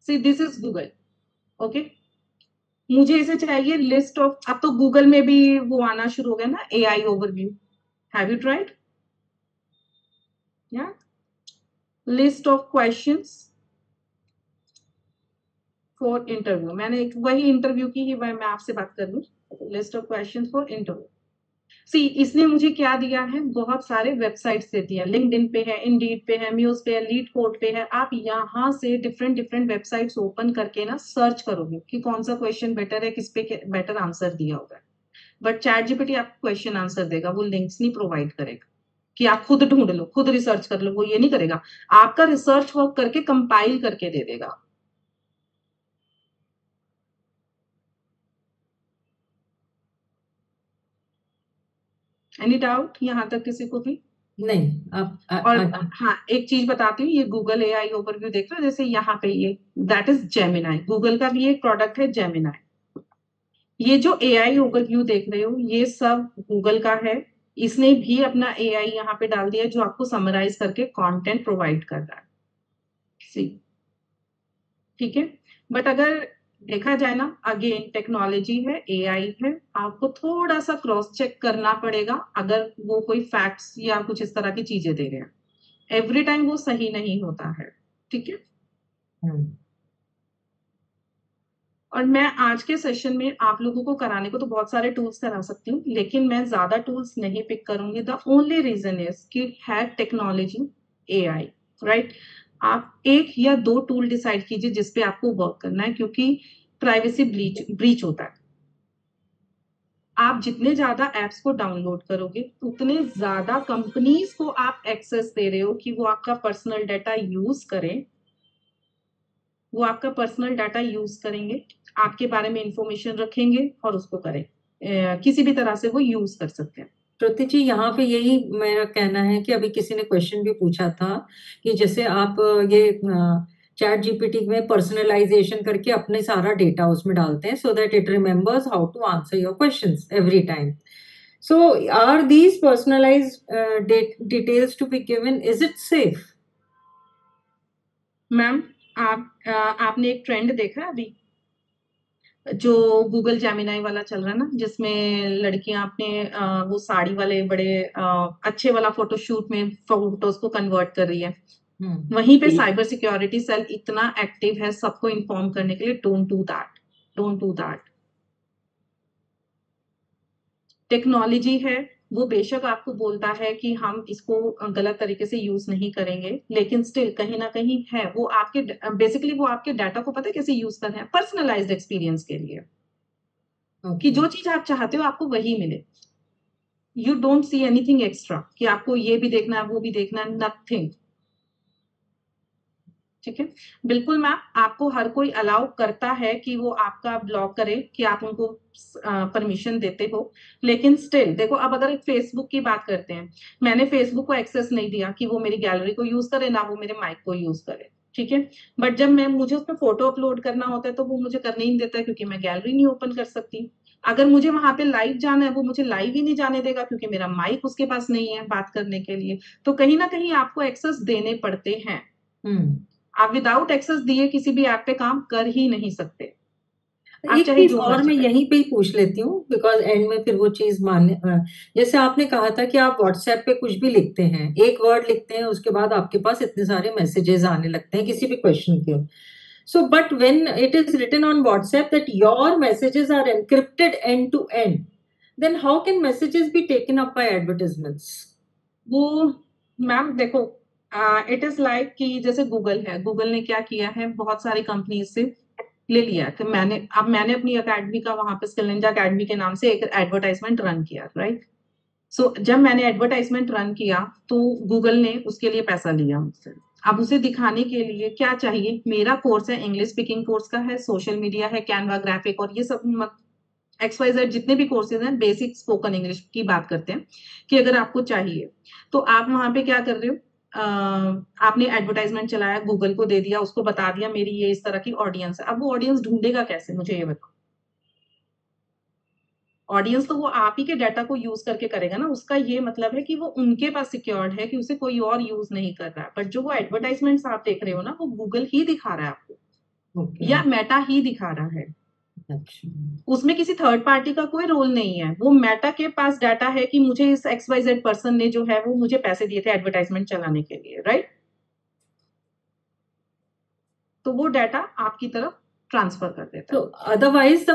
सी दिस इज गूगल. ओके, मुझे इसे चाहिए लिस्ट ऑफ. अब तो गूगल में भी वो आना शुरू हो गया ना, AI overview. Have you tried? या list of questions for interview. मैंने एक वही इंटरव्यू की ही मैं आपसे बात कर लूं. List of questions for interview. See इसने मुझे क्या दिया है, बहुत सारे वेबसाइट्स देती है. लिंक्डइन पे है, इंडीड पे है, म्यूज पे है, लीड कोड पे है. आप यहाँ से डिफरेंट वेबसाइट्स ओपन करके ना सर्च करोगे कि कौन सा क्वेश्चन बेटर है, किस पे बेटर आंसर दिया होगा. बट चैट जीपीटी आपको क्वेश्चन आंसर देगा, वो लिंक्स नहीं प्रोवाइड करेगा कि आप खुद ढूंढ लो, खुद रिसर्च कर लो. वो ये नहीं करेगा. आपका रिसर्च वर्क करके कंपाइल करके दे देगा. एनी डाउट यहाँ तक किसी को भी? नहीं. और हाँ, एक चीज बताती हूँ. ये गूगल AI ओवरव्यू देख रहे हो, जैसे यहाँ पे ये दैट इज जेमिनाई. गूगल का भी एक प्रोडक्ट है जेमिनाई. ये जो AI ओवरव्यू देख रहे हो ये सब गूगल का है. इसने भी अपना AI यहाँ पे डाल दिया जो आपको समराइज करके कंटेंट प्रोवाइड कर रहा है. सी ठीक है. बट अगर देखा जाए ना, अगेन टेक्नोलॉजी है, AI है, आपको थोड़ा सा क्रॉस चेक करना पड़ेगा अगर वो कोई फैक्ट्स या कुछ इस तरह की चीजें दे रहे हैं. एवरी टाइम वो सही नहीं होता है. ठीक है. और मैं आज के सेशन में आप लोगों को कराने को तो बहुत सारे टूल्स करा सकती हूँ, लेकिन मैं ज्यादा टूल्स नहीं पिक करूंगी. द ओनली रीजन इज कि है टेक्नोलॉजी AI, राइट. आप एक या दो टूल डिसाइड कीजिए जिसपे आपको वर्क करना है, क्योंकि प्राइवेसी ब्रीच होता है. आप जितने ज्यादा एप्स को डाउनलोड करोगे उतने ज्यादा कंपनीज को आप एक्सेस दे रहे हो कि वो आपका पर्सनल डाटा यूज करें. वो आपका पर्सनल डाटा यूज करेंगे, आपके बारे में इंफॉर्मेशन रखेंगे और उसको करें. किसी भी तरह से वो यूज कर सकते हैं. श्रुति जी, यहाँ पे यही मेरा कहना है कि अभी किसी ने क्वेश्चन भी पूछा था कि जैसे आप ये चैट जीपीटी में पर्सनलाइजेशन करके अपने सारा डेटा उसमें डालते हैं so that it remembers how to answer your questions every time. So are these personalised details to be given? Is it safe? Ma'am, आपने एक ट्रेंड देखा है अभी जो गूगल जेमिनाई वाला चल रहा है ना, जिसमें लड़कियां अपने वो साड़ी वाले बड़े अच्छे वाला फोटोशूट में फोटोज को कन्वर्ट कर रही है. वहीं पे साइबर सिक्योरिटी सेल इतना एक्टिव है सबको इन्फॉर्म करने के लिए, don't do that, don't do that. Technology है, वो बेशक आपको बोलता है कि हम इसको गलत तरीके से यूज नहीं करेंगे, लेकिन स्टिल कहीं ना कहीं है वो आपके बेसिकली वो आपके डाटा को पता है कैसे यूज कर रहे हैं, पर्सनलाइज्ड एक्सपीरियंस के लिए. कि जो चीज आप चाहते हो आपको वही मिले. You don't see anything extra कि आपको ये भी देखना है वो भी देखना है, नथिंग. ठीक है. बिल्कुल मैम, आपको हर कोई अलाउ करता है कि वो आपका ब्लॉक करे, कि आप उनको परमिशन देते हो, लेकिन स्टिल देखो, अब अगर एक फेसबुक की बात करते हैं, मैंने फेसबुक को एक्सेस नहीं दिया कि वो मेरी गैलरी को यूज करे, ना वो मेरे माइक को यूज करे. ठीक है. बट जब मुझे उसमें फोटो अपलोड करना होता है तो वो मुझे करने ही नहीं देता है, क्योंकि मैं गैलरी नहीं ओपन कर सकती. अगर मुझे वहां पे लाइव जाना है वो मुझे लाइव ही नहीं जाने देगा, क्योंकि मेरा माइक उसके पास नहीं है बात करने के लिए. तो कहीं ना कहीं आपको एक्सेस देने पड़ते हैं. आप विदाउट एक्सेस दिए किसी भी ऐप पे काम कर ही नहीं सकते. एक चीज और मैं यहीं पे ही पूछ लेती हूँ, बिकॉज एंड में फिर वो चीज जैसे आपने कहा था कि आप व्हाट्सएप पे कुछ भी लिखते हैं, एक वर्ड लिखते हैं, उसके बाद आपके पास इतने सारे मैसेजेस आने लगते हैं किसी भी क्वेश्चन के. So but when it is written on WhatsApp that your messages are encrypted end to end, then how can messages be taken up by advertisements? वो मैम देखो, इट इज लाइक कि जैसे गूगल है, Google ने क्या किया है, बहुत सारी कंपनीज से ले लिया कि मैंने अपनी अकेडमी का वहां पे स्किल निंजा अकेडमी के नाम से एक एडवर्टाइजमेंट रन किया, राइट। सो जब मैंने एडवर्टाइजमेंट रन किया तो गूगल ने उसके लिए पैसा लिया मुझसे। अब उसे दिखाने के लिए क्या चाहिए, मेरा कोर्स है, इंग्लिश स्पीकिंग कोर्स का है, सोशल मीडिया है, कैनवा ग्राफिक और ये सब XYZ जितने भी कोर्सेज हैं, बेसिक स्पोकन इंग्लिश की बात करते हैं कि अगर आपको चाहिए तो आप वहां पे क्या कर रहे हो, आपने एडवर्टाइजमेंट चलाया, गूगल को दे दिया, उसको बता दिया मेरी ये इस तरह की ऑडियंस है। अब वो ऑडियंस ढूंढेगा कैसे, मुझे ये बताओ। ऑडियंस तो वो आप ही के डाटा को यूज करके करेगा ना, उसका ये मतलब है कि वो उनके पास सिक्योर्ड है कि उसे कोई और यूज नहीं कर रहा है। बट जो वो एडवर्टाइजमेंट्स आप देख रहे हो ना, वो गूगल ही दिखा रहा है आपको, या मेटा ही दिखा रहा है। अच्छा, उसमें किसी थर्ड पार्टी का कोई रोल नहीं है। वो मेटा के पास डाटा है कि मुझे इस XYZ पर्सन ने जो है वो मुझे पैसे दिए थे एडवर्टाइजमेंट चलाने के लिए, राइट। तो वो डाटा आपकी तरफ ट्रांसफर कर देता है। So otherwise the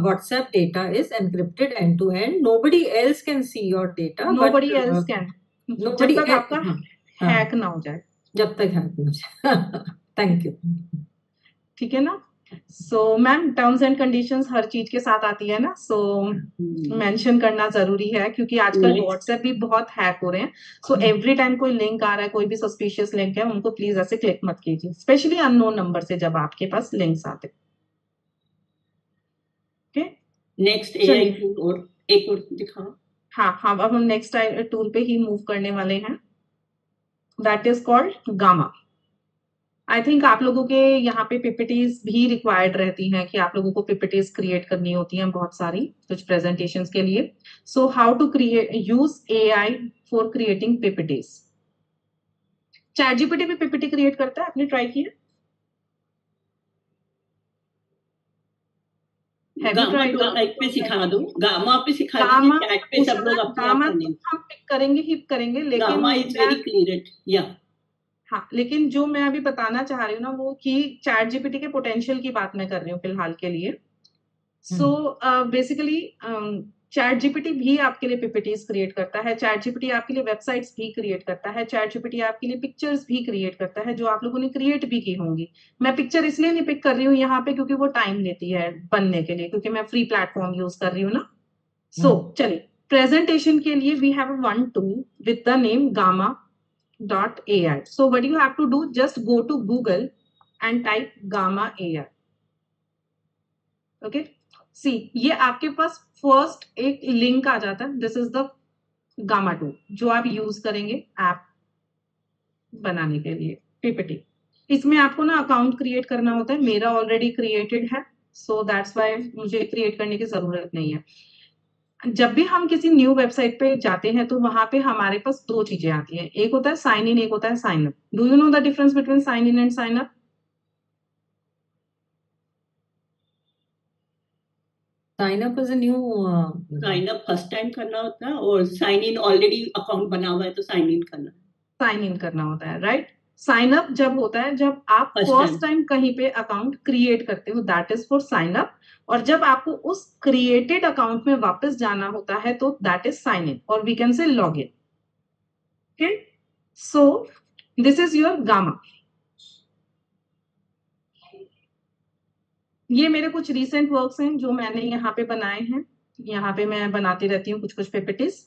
WhatsApp data is encrypted end to end. Nobody else can see your data. Nobody but, else can. Nobody जब तक else- आपका हाँ, हैक ना हो जाए, जब तक हैक ना हो जाए। Thank you. ठीक है ना। सो मैम टर्म्स एंड कंडीशंस हर चीज के साथ आती है ना, सो मेंशन करना जरूरी है क्योंकि आजकल Right. व्हाट्सएप भी बहुत हैक हो रहे हैं। सो एवरी टाइम कोई लिंक आ रहा है, कोई भी सस्पिशियस लिंक है, उनको प्लीज ऐसे क्लिक मत कीजिए, स्पेशली अननोन नंबर से जब आपके पास लिंक्स आते। ओके, नेक्स्ट AI टूल और एक और दिखाओ। हाँ, अब हम नेक्स्ट टूल पे ही मूव करने वाले हैं, that is called gamma. I think आप लोगों के यहाँ पे पीपीटीज भी रिक्वायर्ड रहती हैं कि आप लोगों को पीपीटीज क्रिएट करनी होती हैं बहुत सारी कुछ प्रेजेंटेशंस के लिए। So how to create use AI for creating PPTs. ChatGPT भी पीपीटी क्रिएट करता है, आपने ट्राई किया? गामा तो एक पे सिखा दो, गामा पे सिखा गामा दीजिए, चैट पे सब लोग अपने आप गामा कर तो लेंगे। हम पिक करेंगे ही करेंगे, लेकिन गामा इज वेरी क्लियर, या हाँ, लेकिन जो मैं अभी बताना चाह रही हूँ ना वो कि चैट जीपीटी के पोटेंशियल की बात मैं कर रही हूँ फिलहाल के लिए। सो बेसिकली चैट जीपीटी भी आपके लिए पीपीटीज क्रिएट करता है, चैट जीपीटी आपके लिए वेबसाइट्स भी क्रिएट करता है, चैट जीपीटी आपके लिए पिक्चर्स भी क्रिएट करता है जो आप लोगों ने क्रिएट भी की होंगी। मैं पिक्चर इसलिए नहीं पिक कर रही हूँ यहाँ पे क्योंकि वो टाइम लेती है बनने के लिए, क्योंकि मैं फ्री प्लेटफॉर्म यूज कर रही हूँ ना। सो चलिए, प्रेजेंटेशन के लिए we have one tool with the name gamma.ai. So what you have to do, just go to Google and type gamma AI. Okay, see, ये आपके पास फर्स्ट एक लिंक आ जाता है, this is the gamma tool जो आप use करेंगे app बनाने के लिए पीपीटी। इसमें आपको ना अकाउंट क्रिएट करना होता है, मेरा ऑलरेडी क्रिएटेड है, सो दैट्स वाई मुझे क्रिएट करने की जरूरत नहीं है। जब भी हम किसी न्यू वेबसाइट पे जाते हैं तो वहां पे हमारे पास दो चीजें आती हैं, एक होता है साइन इन, एक होता है sign up. Do you know the difference between sign in and sign up? Sign up is a new. Sign up first time करना होता है और साइन इन ऑलरेडी अकाउंट बना हुआ है तो साइन इन करना, साइन इन करना होता है, राइट। साइन अप जब होता है जब आप First फर्स्ट टाइम कहीं पे अकाउंट क्रिएट करते हो, that is for sign up. और जब आपको उस क्रिएटेड अकाउंट में वापस जाना होता है तो दैट इज साइन इन, और we can say log in. Okay, so this is your Gamma. ये मेरे कुछ रिसेंट वर्क्स हैं जो मैंने यहाँ पे बनाए हैं, यहाँ पे मैं बनाती रहती हूँ कुछ कुछ पीपीटीज,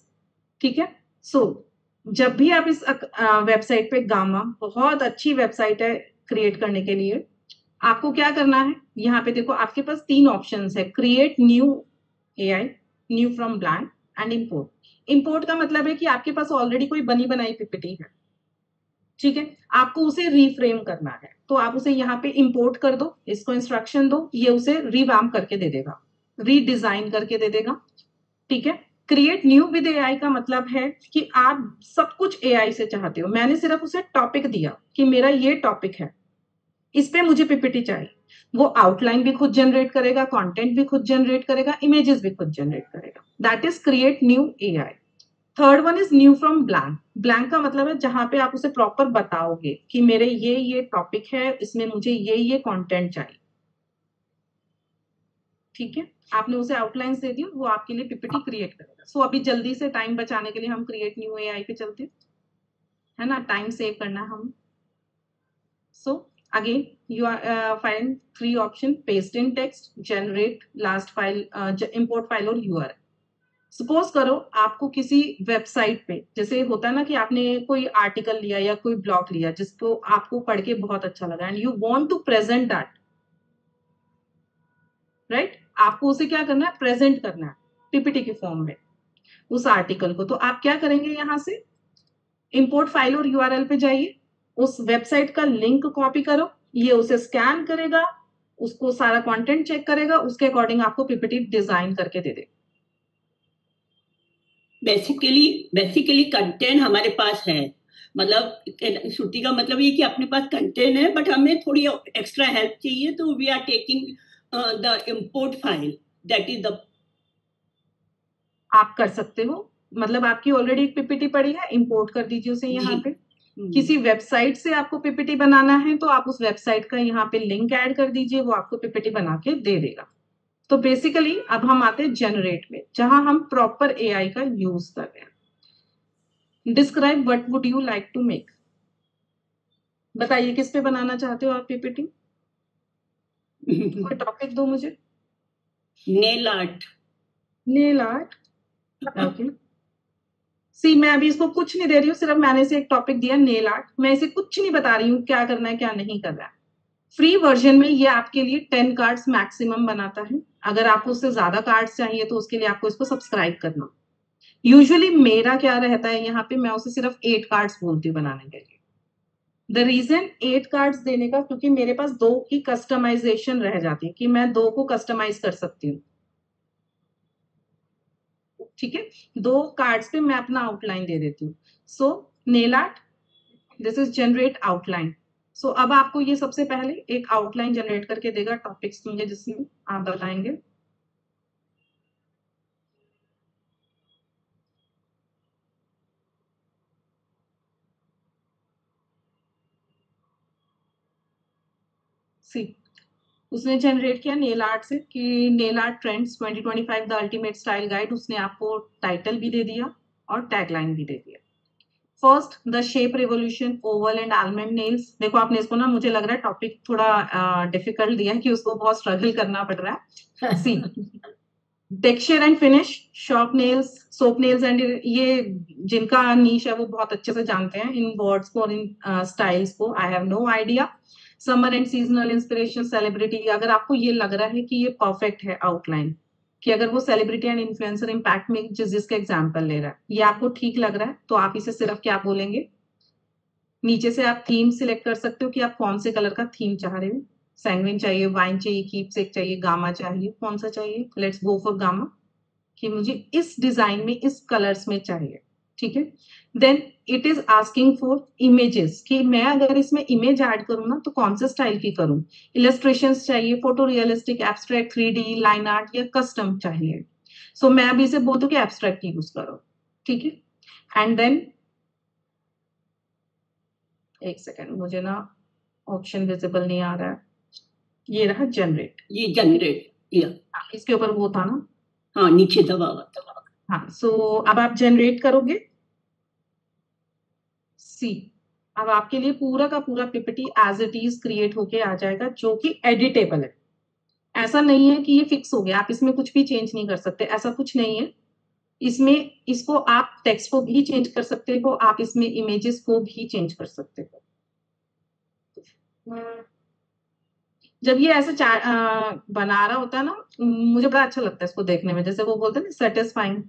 ठीक है। सो जब भी आप इस वेबसाइट पे, गामा बहुत अच्छी वेबसाइट है क्रिएट करने के लिए, आपको क्या करना है, यहाँ पे देखो आपके पास तीन ऑप्शंस है, create new AI, new from blank and import. Import का मतलब है कि आपके पास ऑलरेडी कोई बनी बनाई पीपीटी है, ठीक है, आपको उसे रीफ्रेम करना है, तो आप उसे यहाँ पे इंपोर्ट कर दो, इसको इंस्ट्रक्शन दो, ये उसे रिवैम्प करके दे देगा, रीडिजाइन करके दे देगा, ठीक है। क्रिएट न्यू विद AI का मतलब है कि आप सब कुछ AI से चाहते हो, मैंने सिर्फ उसे टॉपिक दिया कि मेरा ये टॉपिक है, इस पे मुझे पीपीटी चाहिए, वो आउटलाइन भी खुद जनरेट करेगा, कंटेंट भी खुद जनरेट करेगा, इमेजेस भी खुद जनरेट करेगा, that is create new AI। Third one is new from blank. Blank का मतलब है जहां पे आप उसे प्रॉपर बताओगे कि मेरे ये टॉपिक है, इसमें मुझे ये कंटेंट चाहिए, ठीक है, आपने उसे आउटलाइंस दे दी, वो आपके लिए पीपीटी क्रिएट करेगा। सो अभी जल्दी से टाइम बचाने के लिए हम क्रिएट न्यू एआई पे चलते हैं, है ना, टाइम सेव करना है हम। So again you are find 3 option: paste in text, generate last file, import file और URL। सपोज करो आपको किसी वेबसाइट पे, जैसे होता है ना कि आपने कोई आर्टिकल लिया या कोई ब्लॉग लिया जिसको आपको पढ़ के बहुत अच्छा लगा and you want to present that, right, आपको उसे क्या करना है, प्रेजेंट करना है पीपीटी के फॉर्म में उस आर्टिकल को। तो आप क्या करेंगे, यहां से इंपोर्ट फाइल और यूआरएल पे जाइए, उस वेबसाइट का लिंक कॉपी करो, ये उसे स्कैन करेगा, उसको सारा कंटेंट चेक करेगा, उसके अकॉर्डिंग आपको पीपीटी डिजाइन करके दे दे। बेसिकली कंटेंट हमारे पास है, मतलब श्रुति का मतलब ये कि अपने पास कंटेंट है, बट हमें थोड़ी एक्स्ट्रा हेल्प चाहिए, तो we are taking the import file, that is the. आप कर सकते हो, मतलब आपकी ऑलरेडी एक पीपीटी पड़ी है, इंपोर्ट कर दीजिए उसे यहाँ पे। किसी वेबसाइट से आपको पीपीटी बनाना है तो आप उस वेबसाइट का यहाँ पे लिंक ऐड कर दीजिए, वो आपको पीपीटी बना के दे देगा। तो बेसिकली अब हम आते हैं जनरेट में, जहां हम प्रॉपर एआई का यूज कर रहे हैं। Describe what would you like to make, बताइए किस पे बनाना चाहते हो आप पीपीटी, कोई टॉपिक दो मुझे। Nail art. Nail art, okay. See मैं अभी इसको कुछ नहीं दे रही हूँ, सिर्फ मैंने इसे एक टॉपिक दिया नेल आर्ट, मैं इसे कुछ नहीं बता रही हूँ क्या करना है क्या नहीं करना है। फ्री वर्जन में ये आपके लिए 10 कार्ड्स मैक्सिमम बनाता है, अगर आपको उससे ज्यादा कार्ड्स चाहिए तो उसके लिए आपको इसको सब्सक्राइब करना। यूजुअली मेरा क्या रहता है, यहाँ पे मैं उसे सिर्फ 8 कार्ड्स बोलती हूँ बनाने के लिए। द रीजन 8 कार्ड्स देने का, क्योंकि मेरे पास 2 की कस्टमाइजेशन रह जाती है कि मैं 2 को कस्टमाइज कर सकती हूँ, ठीक है। 2 कार्ड्स पे मैं अपना आउटलाइन दे देती हूँ। So nail art, this is generate outline. So अब आपको ये सबसे पहले एक आउटलाइन जनरेट करके देगा, टॉपिक्स मुझे जिसमें आप बताएंगे। सी उसने जनरेट किया नेल आर्ट से कि nail art trends 2025 the ultimate style guide, उसने आपको टाइटल भी दे दिया और टैगलाइन भी दे दिया। First the shape revolution Oval and almond nails. देखो आपने इसको ना, मुझे लग रहा है टॉपिक थोड़ा डिफिकल्ट दिया है कि उसको बहुत स्ट्रगल करना पड़ रहा है। See texture and finish, shop nails, soap nails and, ये जिनका नीश है वो बहुत अच्छे से जानते हैं इन वर्ड्स को और इन स्टाइल्स को। I have no idea. Summer and seasonal inspiration, celebrity, अगर आपको ये लग रहा है कि ये परफेक्ट है आउटलाइन, कि अगर वो सेलिब्रिटी एंड इन्फ्लुएंसर इम्पैक्ट में जिसका एग्जाम्पल ले रहा है, ये आपको ठीक लग रहा है, तो आप इसे सिर्फ क्या बोलेंगे, नीचे से आप थीम सिलेक्ट कर सकते हो कि आप कौन से कलर का थीम चाह रहे हो। सैंग्विन चाहिए, वाइन चाहिए, कीपसेक चाहिए, गामा चाहिए, कौन सा चाहिए, लेट्स गो फॉर गामा, कि मुझे इस डिजाइन में इस कलर्स में चाहिए, ठीक है। Then it is asking for images, कि मैं अगर इसमें इमेज ऐड करूँ ना तो कौन से स्टाइल की करूँ, इलस्ट्रेशंस चाहिए, photo realistic, abstract, 3D, line art या कस्टम चाहिए। सो मैं अभी इसे बोलती हूँ कि एब्स्ट्रैक्ट यूज करो, ठीक है। एंड देन एक सेकेंड, मुझे ना ऑप्शन विजिबल नहीं आ रहा है, ये रहा जनरेट, ये जनरेट, या इसके ऊपर वो था ना, हाँ नीचे दबा। हाँ। सो अब आप जनरेट करोगे, सी अब आपके लिए पूरा का पूरा PPT as it is create होके आ जाएगा, जो कि एडिटेबल है। ऐसा नहीं है कि ये फिक्स हो गया, आप इसमें कुछ भी चेंज नहीं कर सकते, ऐसा कुछ नहीं है। इसमें इसको आप टेक्स्ट को भी चेंज कर सकते हो, आप इसमें इमेजेस को भी चेंज कर सकते हो। जब ये ऐसे बना रहा होता है ना, मुझे बड़ा अच्छा लगता है इसको देखने में, जैसे वो बोलते हैं ना, सेटिस्फाइंग,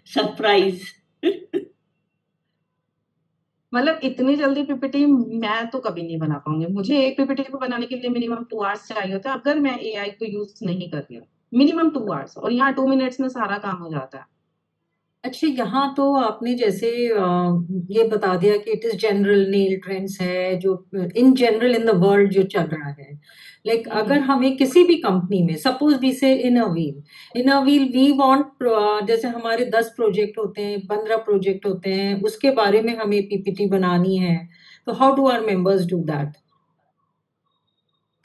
सरप्राइज। मतलब इतनी जल्दी पीपीटी मैं तो कभी नहीं बना पाऊंगी, मुझे एक पीपीटी को बनाने के लिए मिनिमम 2 आवर्स चाहिए होता है, अगर मैं एआई को यूज नहीं कर रही हूँ, मिनिमम 2 आवर्स, और यहाँ 2 मिनट्स में सारा काम हो जाता है। अच्छा, यहाँ तो आपने जैसे ये बता दिया कि it is general, nail trends है जो in general in the world जो चल रहा है। लाइक अगर हमें किसी भी कंपनी में, सपोज वी से इन अ व्हील वी वांट, जैसे हमारे 10 प्रोजेक्ट होते हैं, 15 प्रोजेक्ट होते हैं, उसके बारे में हमें पीपीटी बनानी है, तो how do our members do that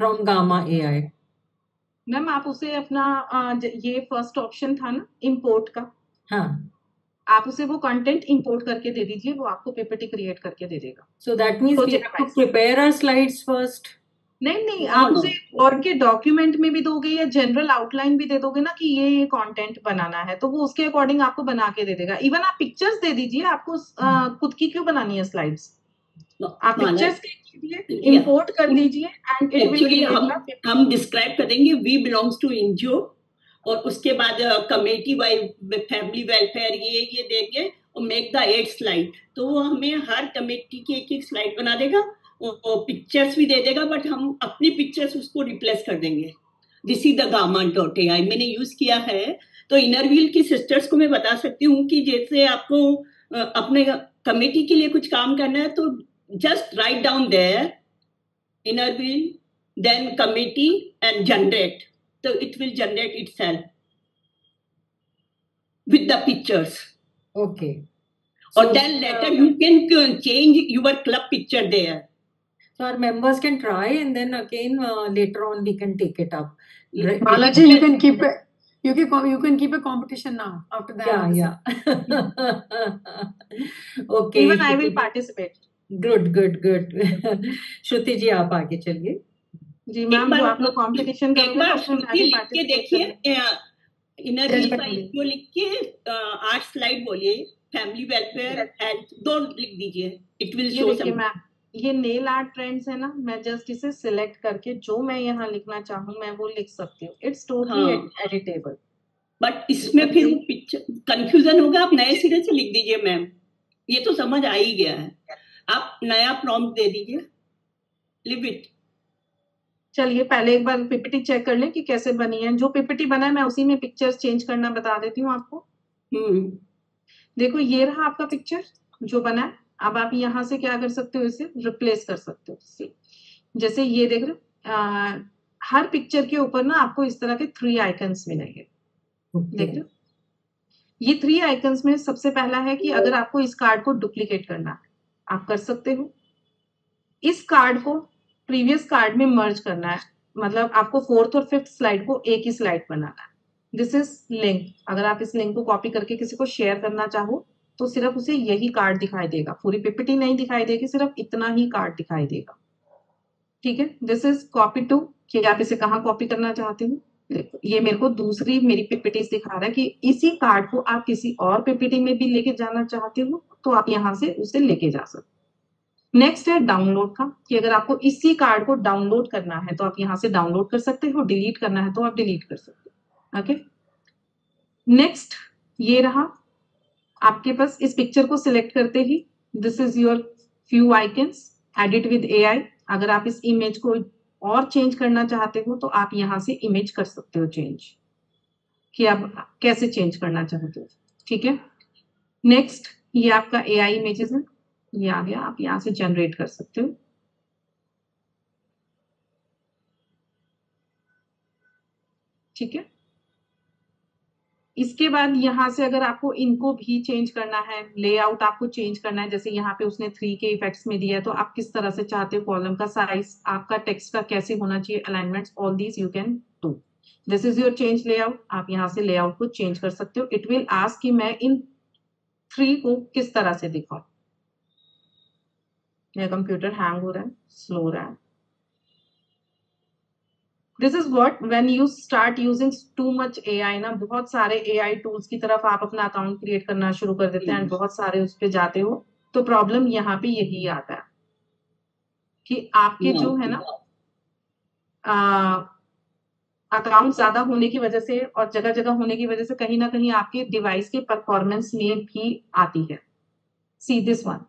from Gamma AI? Ma'am आप उसे अपना ये फर्स्ट ऑप्शन था ना इंपोर्ट का, हाँ, आप उसे वो कंटेंट इंपोर्ट करके दे दीजिए, वो आपको पीपीटी क्रिएट करके दे देगा। so that means we Project have to wise। prepare our slides first. नहीं नहीं, No, आप no. उसे वर्ड के डॉक्यूमेंट में भी दोगे या जनरल आउटलाइन भी दे दोगे ना कि ये कंटेंट बनाना है, तो वो उसके अकॉर्डिंग आपको बना के दे देगा। इवन आप पिक्चर्स दे दीजिए, आपको खुद की क्यों बनानी है स्लाइड्स, आप माला पिक्चर्स दीजिए, इंपोर्ट कर दीजिए एंड इट विल एक्चुअली हम डिस्क्राइब करेंगे वी बिलोंग्स टू एनजीओ, और उसके बाद कमेटी वाइज फैमिली वेलफेयर ये देंगे और मेक द 8 स्लाइड, तो वो हमें हर कमेटी की एक स्लाइड बना देगा और पिक्चर्स भी दे देगा, बट हम अपनी पिक्चर्स उसको रिप्लेस कर देंगे। दिस इज द Gamma.ai मैंने यूज किया है। तो इनरव्हील की सिस्टर्स को मैं बता सकती हूँ कि जैसे आपको अपने कमेटी के लिए कुछ काम करना है तो just write down there innerview, then committee and generate. So it will generate itself with the pictures. Okay. Or then later you can change your club picture there. So our members can try and then again later on we can take it up. Right? Balaji, you can keep it. You can keep a competition now after that. Yeah. Okay. Even I will participate. Good Shruti ji आप आगे चलिए। जी ma'am, जो आप लोग competition एक बार श्रुति लिख के देखिए, इनरव्हील का जो लिख के 8 स्लाइड बोलिए, फैमिली वेलफेयर हेल्थ 2 लिख दीजिए, it will show some. Ma'am ये नेल आर्ट ट्रेंड्स है ना, मैं जस्ट इसे सिलेक्ट करके जो मैं यहाँ लिखना चाहूँ मैं वो लिख सकती हूँ। It's totally editable. बट इसमें फिर वो पिक्चर कंफ्यूजन होगा, आप नए सिरे से लिख दीजिए मैम, ये तो समझ आ ही गया है, आप नया प्रॉम्प्ट दे दीजिए, लिव इट। चलिए पहले एक बार पीपीटी चेक कर लें कि कैसे बनी है। जो पीपीटी बना है मैं उसी में पिक्चर्स चेंज करना बता देती हूँ आपको। देखो ये रहा आपका पिक्चर जो बना है। अब आप यहाँ से क्या कर सकते हो, इसे रिप्लेस कर सकते हो। जैसे ये देख रहे हर पिक्चर के ऊपर ना आपको इस तरह के 3 आइकन्स मिलेंगे। देख रहे ये 3 आइकन्स में सबसे पहला है कि अगर आपको इस कार्ड को डुप्लीकेट करना है आप कर सकते हो। इस कार्ड को प्रीवियस कार्ड में मर्ज करना है, मतलब आपको 4th और 5th स्लाइड को एक ही स्लाइड बनाना है। This is link. अगर आप इस लिंक को कॉपी करके किसी को शेयर करना चाहो तो सिर्फ उसे यही कार्ड दिखाई देगा, पूरी पीपीटी नहीं दिखाई देगी, सिर्फ इतना ही कार्ड दिखाई देगा। ठीक है, दिस इज कॉपी टू, कि आप इसे कहाँ कॉपी करना चाहते हो। देखो ये मेरे को दूसरी मेरी पीपीटी दिखा रहा है कि इसी कार्ड को आप किसी और पीपीटी में भी लेके जाना चाहते हो तो आप यहाँ से उसे लेके जा सकते। नेक्स्ट है डाउनलोड का, कि अगर आपको इसी कार्ड को डाउनलोड करना है तो आप यहाँ से डाउनलोड कर सकते हो, डिलीट करना है तो आप डिलीट कर सकते हो। ओके, नेक्स्ट ये रहा आपके पास, इस पिक्चर को सिलेक्ट करते ही this is your few icons, edit with AI. अगर आप इस इमेज को और चेंज करना चाहते हो तो आप यहाँ से इमेज कर सकते हो चेंज, कि आप कैसे चेंज करना चाहते हो। ठीक है, नेक्स्ट ये आपका एआई इमेजेस है, ये आ गया, आप यहाँ से जनरेट कर सकते हो। ठीक है, इसके बाद यहाँ से अगर आपको इनको भी चेंज करना है, लेआउट आपको चेंज करना है, जैसे यहाँ पे उसने 3 के इफेक्ट्स में दिया है तो आप किस तरह से चाहते हो, कॉलम का साइज, आपका टेक्स्ट का कैसे होना चाहिए, alignments, all these you can do. This is your change layout. आप यहाँ से लेआउट को चेंज कर सकते हो। इट विल आस्क कि मैं इन 3 को किस तरह से दिखाऊं। मेरा कंप्यूटर हैंग हो रहा है, स्लो हो रहा है। This is what when you start using too much AI ना, बहुत सारे एआई टूल्स की तरफ आप अपना अकाउंट क्रिएट करना शुरू कर देते हैं एंड बहुत सारे उस पर जाते हो तो प्रॉब्लम यहाँ पे यही आता है कि आपके जो है ना अकाउंट ज्यादा होने की वजह से और जगह जगह होने की वजह से कहीं ना कहीं आपके डिवाइस के परफॉर्मेंस में भी आती है। See this one,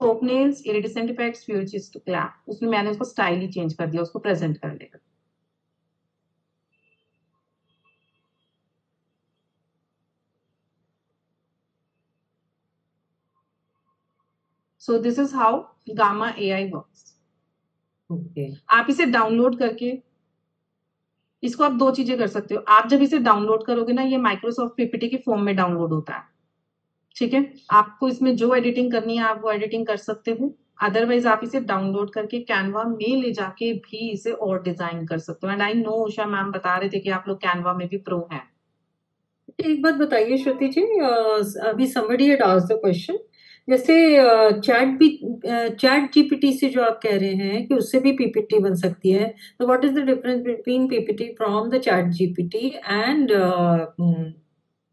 open nails, iridescent effects, futures to clap, उसमें मैंने उसको स्टाइल ही चेंज कर दिया, उसको प्रेजेंट कर लेगा। सो this is how gamma AI works. आप इसे डाउनलोड करके इसको आप 2 चीजें कर सकते हो। आप जब इसे डाउनलोड करोगे ना, ये माइक्रोसॉफ्ट पीपीटी के फॉर्म में डाउनलोड होता है। ठीक है, आपको इसमें जो एडिटिंग करनी है आप वो एडिटिंग कर सकते हो। अदरवाइज आप इसे डाउनलोड करके कैनवा में ले जाके भी इसे और डिजाइन कर सकते हो। And I know Usha ma'am बता रहे थे कि आप लोग कैनवा में भी प्रो हैं। एक बात बताइए श्रुति जी, अभी somebody had asked the question, जैसे चैट जीपीटी से जो आप कह रहे हैं कि उससे भी पीपीटी बन सकती है, तो what is the difference between PPT from the chat GPT and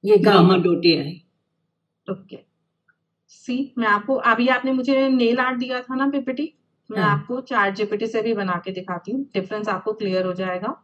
ये gamma.ai? ओके, सी मैं आपको अभी आपने मुझे नेल आर्ट दिया था ना पीपीटी, मैं हाँ। आपको चैट जीपीटी से भी बना के दिखाती हूँ, डिफरेंस आपको क्लियर हो जाएगा।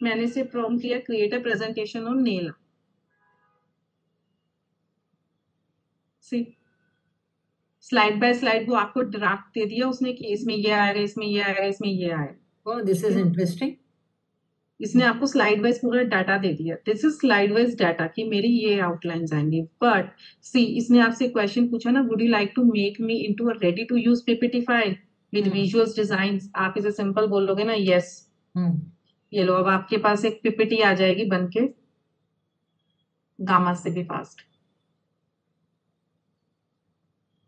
मैंने इसे प्रॉम्प्ट किया create a presentation on nail. See slide by slide वो आपको ड्राफ्ट दे दिया उसने कि इसमें ये आएगा, इसमें ये आएगा, इसमें ये आएगा। ओह, दिस इज इंटरेस्टिंग। इसने आपको स्लाइड वाइज पूरा डाटा दे दिया। This is slide wise data कि मेरी ये आउटलाइंस आएंगी। बट सी इसने आपसे क्वेश्चन पूछा ना, would you like to make me into a ready to use PPT file with visuals designs. आप इसे सिंपल बोलोगे ना यस, ये लो अब आपके पास एक पीपीटी आ जाएगी बनके, गामा से भी फास्ट।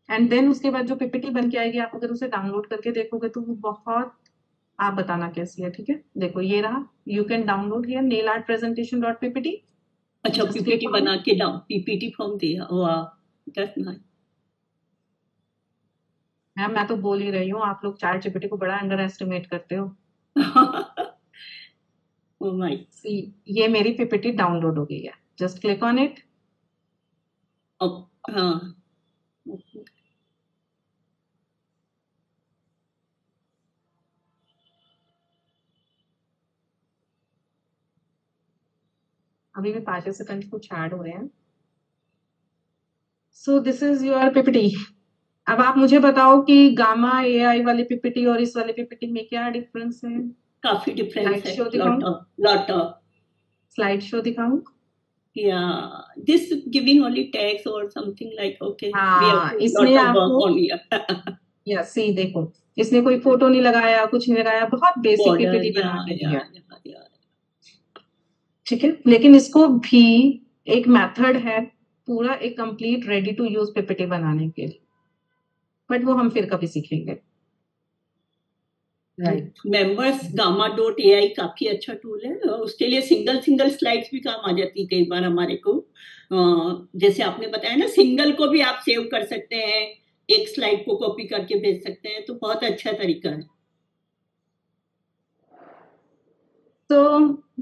एंड देन उसके बाद जो पीपीटी बन के आएगी, आप अगर उसे डाउनलोड करके देखोगे तो वो बहुत, आप बताना कैसी है, ठीक है। देखो ये रहा, you can download here nail art presentation dot PPT. अच्छा, पीपीटी बना के डाउन पीपीटी फॉर्म दिया, वाह दैट्स नाइस। मैम मैं तो बोल ही रही हूँ, आप लोग चैट जीपीटी को बड़ा अंडर एस्टिमेट करते हो। ओह माय, सी ये मेरी पीपीटी डाउनलोड हो गई है, जस्ट क्लिक ऑन इट। हाँ अभी भी 5 सेकंड कुछ ऐड हो रहे हैं। So this is your PPT. अब आप मुझे बताओ कि गामा एआई वाली पीपीटी और इस वाले पीपीटी में क्या डिफरेंस है। काफी डिफरेंस स्लाइड है, शो दिखाऊं? lot of स्लाइड शो दिखाऊं? yeah, this giving only text or something like okay, we have हाँ, to इसमें lot of work आपको on here. या सी देखो, इसने कोई फोटो नहीं लगाया, कुछ नहीं लगाया, बहुत बेसिक Border, पीपीटी yeah, बना के yeah, दिया, yeah, yeah. ठीक है। लेकिन इसको भी एक मेथड है पूरा एक complete ready to use PPT बनाने के लिए, बट वो हम फिर कभी सीखेंगे। राइट। मेंबर्स gamma.ai काफी अच्छा टूल है, उसके लिए सिंगल सिंगल स्लाइड्स भी काम आ जाती है कई बार हमारे को। जैसे आपने बताया ना, सिंगल को भी आप सेव कर सकते हैं, एक स्लाइड को कॉपी करके भेज सकते हैं, तो बहुत अच्छा तरीका है। तो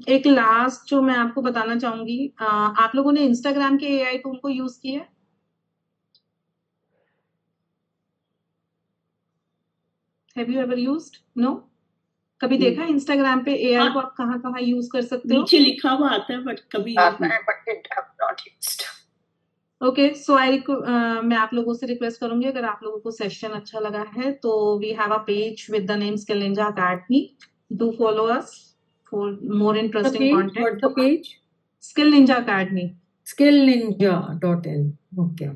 एक लास्ट जो मैं आपको बताना चाहूंगी, आप लोगों ने इंस्टाग्राम के एआई टूल को यूज किया है? Have you ever used? No, कभी देखा है इंस्टाग्राम पे एआई को आप कहाँ कहाँ यूज कर सकते हो? नीचे लिखा हुआ आता है बट कभी ओके, सो मैं आप लोगों से रिक्वेस्ट करूंगी, अगर आप लोगों को सेशन अच्छा लगा है तो we have a page with the name Skill Ninja Academy, do follow us for more interesting content. What's the page? Skill Ninja Academy, skillninja.in. Okay.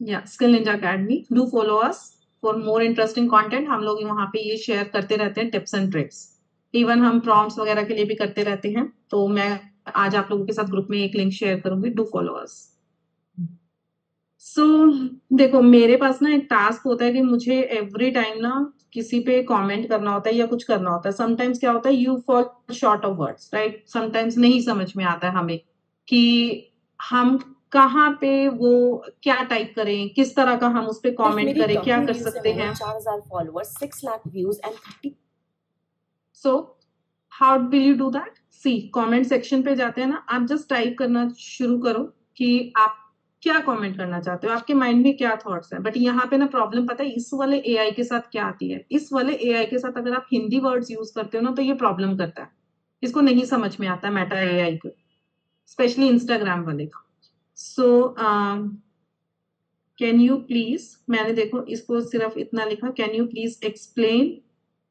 या Skill Ninja Academy, do follow us for more interesting content. हम लोग वहां पे ये share करते रहते हैं tips and tricks, even हम प्रॉम्प्ट्स वगैरह के लिए भी करते रहते हैं। तो मैं आज आप लोगों के साथ ग्रुप में एक लिंक शेयर करूंगी, डू फॉलो अस। सो देखो, मेरे पास ना एक टास्क होता है कि मुझे एवरी टाइम ना किसी पे कमेंट करना होता है या कुछ करना होता है। समटाइम्स क्या होता है, you fall short of words, right. Sometimes नहीं समझ में आता है हमें कि हम कहाँ पे वो क्या टाइप करें, किस तरह का हम उस पे कमेंट करें, क्या कर सकते हैं। 4000 followers, 6 lakh views and 30। So how will you do that? See comment section पे जाते हैं ना, आप जस्ट टाइप करना शुरू करो कि आप क्या कमेंट करना चाहते हो, आपके माइंड में क्या थॉट्स है। बट यहाँ पे ना प्रॉब्लम पता है इस वाले एआई के साथ क्या आती है, इस वाले एआई के साथ अगर आप हिंदी वर्ड्स यूज करते हो ना तो ये प्रॉब्लम करता है, इसको नहीं समझ में आता मेटा एआई को, स्पेशली इंस्टाग्राम वाले का। सो कैन यू प्लीज, मैंने देखो इसको सिर्फ इतना लिखा, can you please explain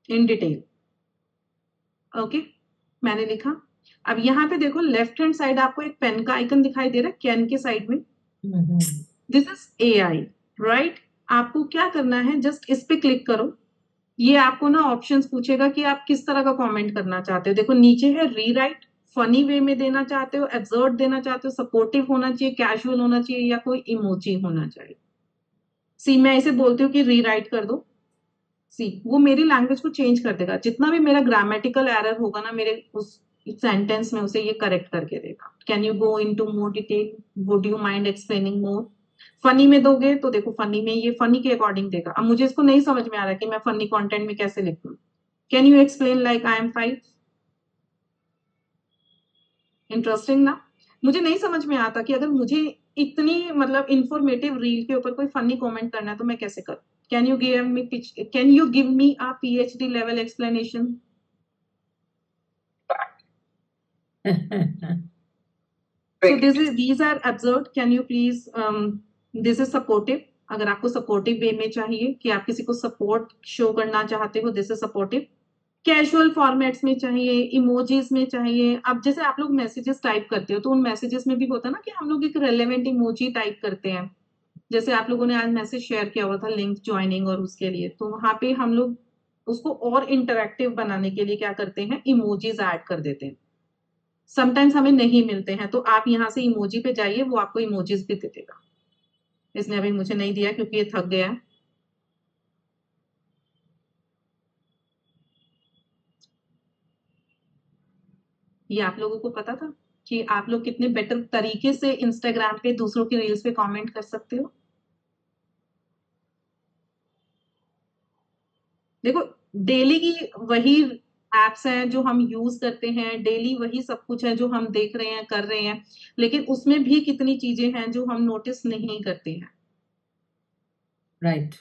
in detail, okay. मैंने लिखा। अब यहाँ पे देखो लेफ्ट हैंड साइड आपको एक पेन का आइकन दिखाई दे रहा है, कैन के साइड में। This is AI, right. आपको क्या करना है, जस्ट इस पे क्लिक करो। ये आपको ना ऑप्शंस पूछेगा कि आप किस तरह का कमेंट करना चाहते हो। देखो नीचे है रीराइट, फनी वे में देना चाहते हो, एब्सर्ड देना चाहते हो, सपोर्टिव होना चाहिए, कैजुअल होना चाहिए, या कोई इमोजी होना चाहिए। सी मैं इसे बोलती हूँ कि रीराइट कर दो। सी वो मेरी लैंग्वेज को चेंज कर देगा, जितना भी मेरा ग्रामेटिकल एरर होगा ना मेरे उस सेंटेंस में, उसे ये करेक्ट करके देगा। Can you go into more detail, would you mind explaining more. Funny में दोगे तो देखो फनी में ये फनी के अकॉर्डिंग देगा। अब मुझे इसको नहीं समझ में आ रहा कि मैं फनी कंटेंट में कैसे लिखूं। Can you explain like I am 5। Interesting ना। मुझे नहीं समझ में आता कि अगर मुझे इतनी मतलब इंफॉर्मेटिव रील के ऊपर कोई फनी कमेंट करना है तो मैं कैसे करूं। Can you give me a PhD level explanation. So these are absurd. Can you please this is supportive. अगर आपको सपोर्टिव वे में चाहिए कि आप किसी को सपोर्ट शो करना चाहते हो, this is supportive. Casual formats में चाहिए, इमोजीज में चाहिए। अब जैसे आप लोग मैसेजेस टाइप करते हो तो उन मैसेजेस में भी होता है ना कि हम लोग एक रेलेवेंट इमोजी टाइप करते हैं। जैसे आप लोगों ने आज मैसेज शेयर किया हुआ था लिंक ज्वाइनिंग और उसके लिए, तो वहां पे हम लोग उसको और इंटरेक्टिव बनाने के लिए क्या करते हैं, इमोजीज ऐड कर देते हैं। समटाइम्स हमें नहीं मिलते हैं तो आप यहाँ से इमोजी पे जाइए, वो आपको इमोजीज भी दे देगा। इसने अभी मुझे नहीं दिया क्योंकि ये थक गया है। ये आप लोगों को पता था कि आप लोग कितने बेटर तरीके से इंस्टाग्राम पे दूसरों की रील्स पे कमेंट कर सकते हो। देखो डेली की वही एप्स हैं जो हम यूज करते हैं, डेली वही सब कुछ है जो हम देख रहे हैं, कर रहे हैं, लेकिन उसमें भी कितनी चीजें हैं जो हम नोटिस नहीं करते हैं। राइट।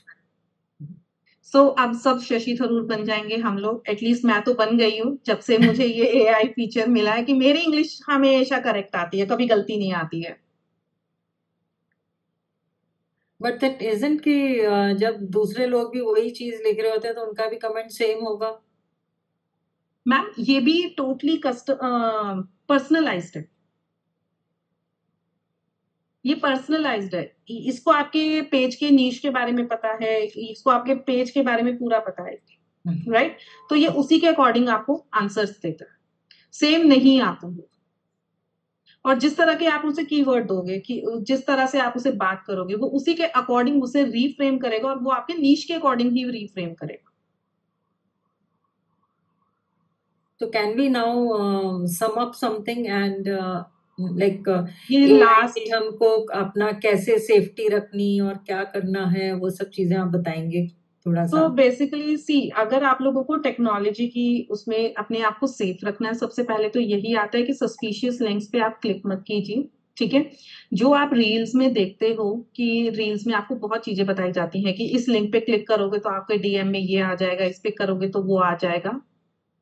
सो अब सब शशि थरूर बन जाएंगे हम लोग। एटलीस्ट मैं तो बन गई हूँ जब से मुझे ये AI फीचर मिला है कि मेरी इंग्लिश हमेशा करेक्ट आती है, कभी गलती नहीं आती है। बट दैट इजंट कि जब दूसरे लोग भी वही चीज लिख रहे होते हैं तो उनका भी कमेंट सेम होगा। मैम ये भी टोटली पर्सनलाइज्ड है। ये पर्सनलाइज्ड है। इसको आपके पेज के नीश के बारे में पता है, इसको आपके पेज के बारे में पूरा पता है, राइट। तो ये उसी के अकॉर्डिंग आपको आंसर्स देता है, सेम नहीं आता है। और जिस तरह के आप उसे कीवर्ड दोगे, कि जिस तरह से आप उसे बात करोगे, वो उसी के अकॉर्डिंग उसे रीफ्रेम करेगा और वो आपके नीश के अकॉर्डिंग ही रीफ्रेम करेगा। तो can we now sum up something and like ये लास्ट हमको अपना कैसे सेफ्टी रखनी और क्या करना है वो सब चीजें आप बताएंगे थोड़ा सा। तो बेसिकली सी अगर आप लोगों को टेक्नोलॉजी की उसमें अपने आप को सेफ रखना है, सबसे पहले तो यही आता है कि सस्पिशियस लिंक्स पे आप क्लिक मत कीजिए। ठीक है, जो आप रील्स में देखते हो कि रील्स में आपको बहुत चीजें बताई जाती हैं कि इस लिंक पे क्लिक करोगे तो आपके DM में ये आ जाएगा, इस पे करोगे तो वो आ जाएगा।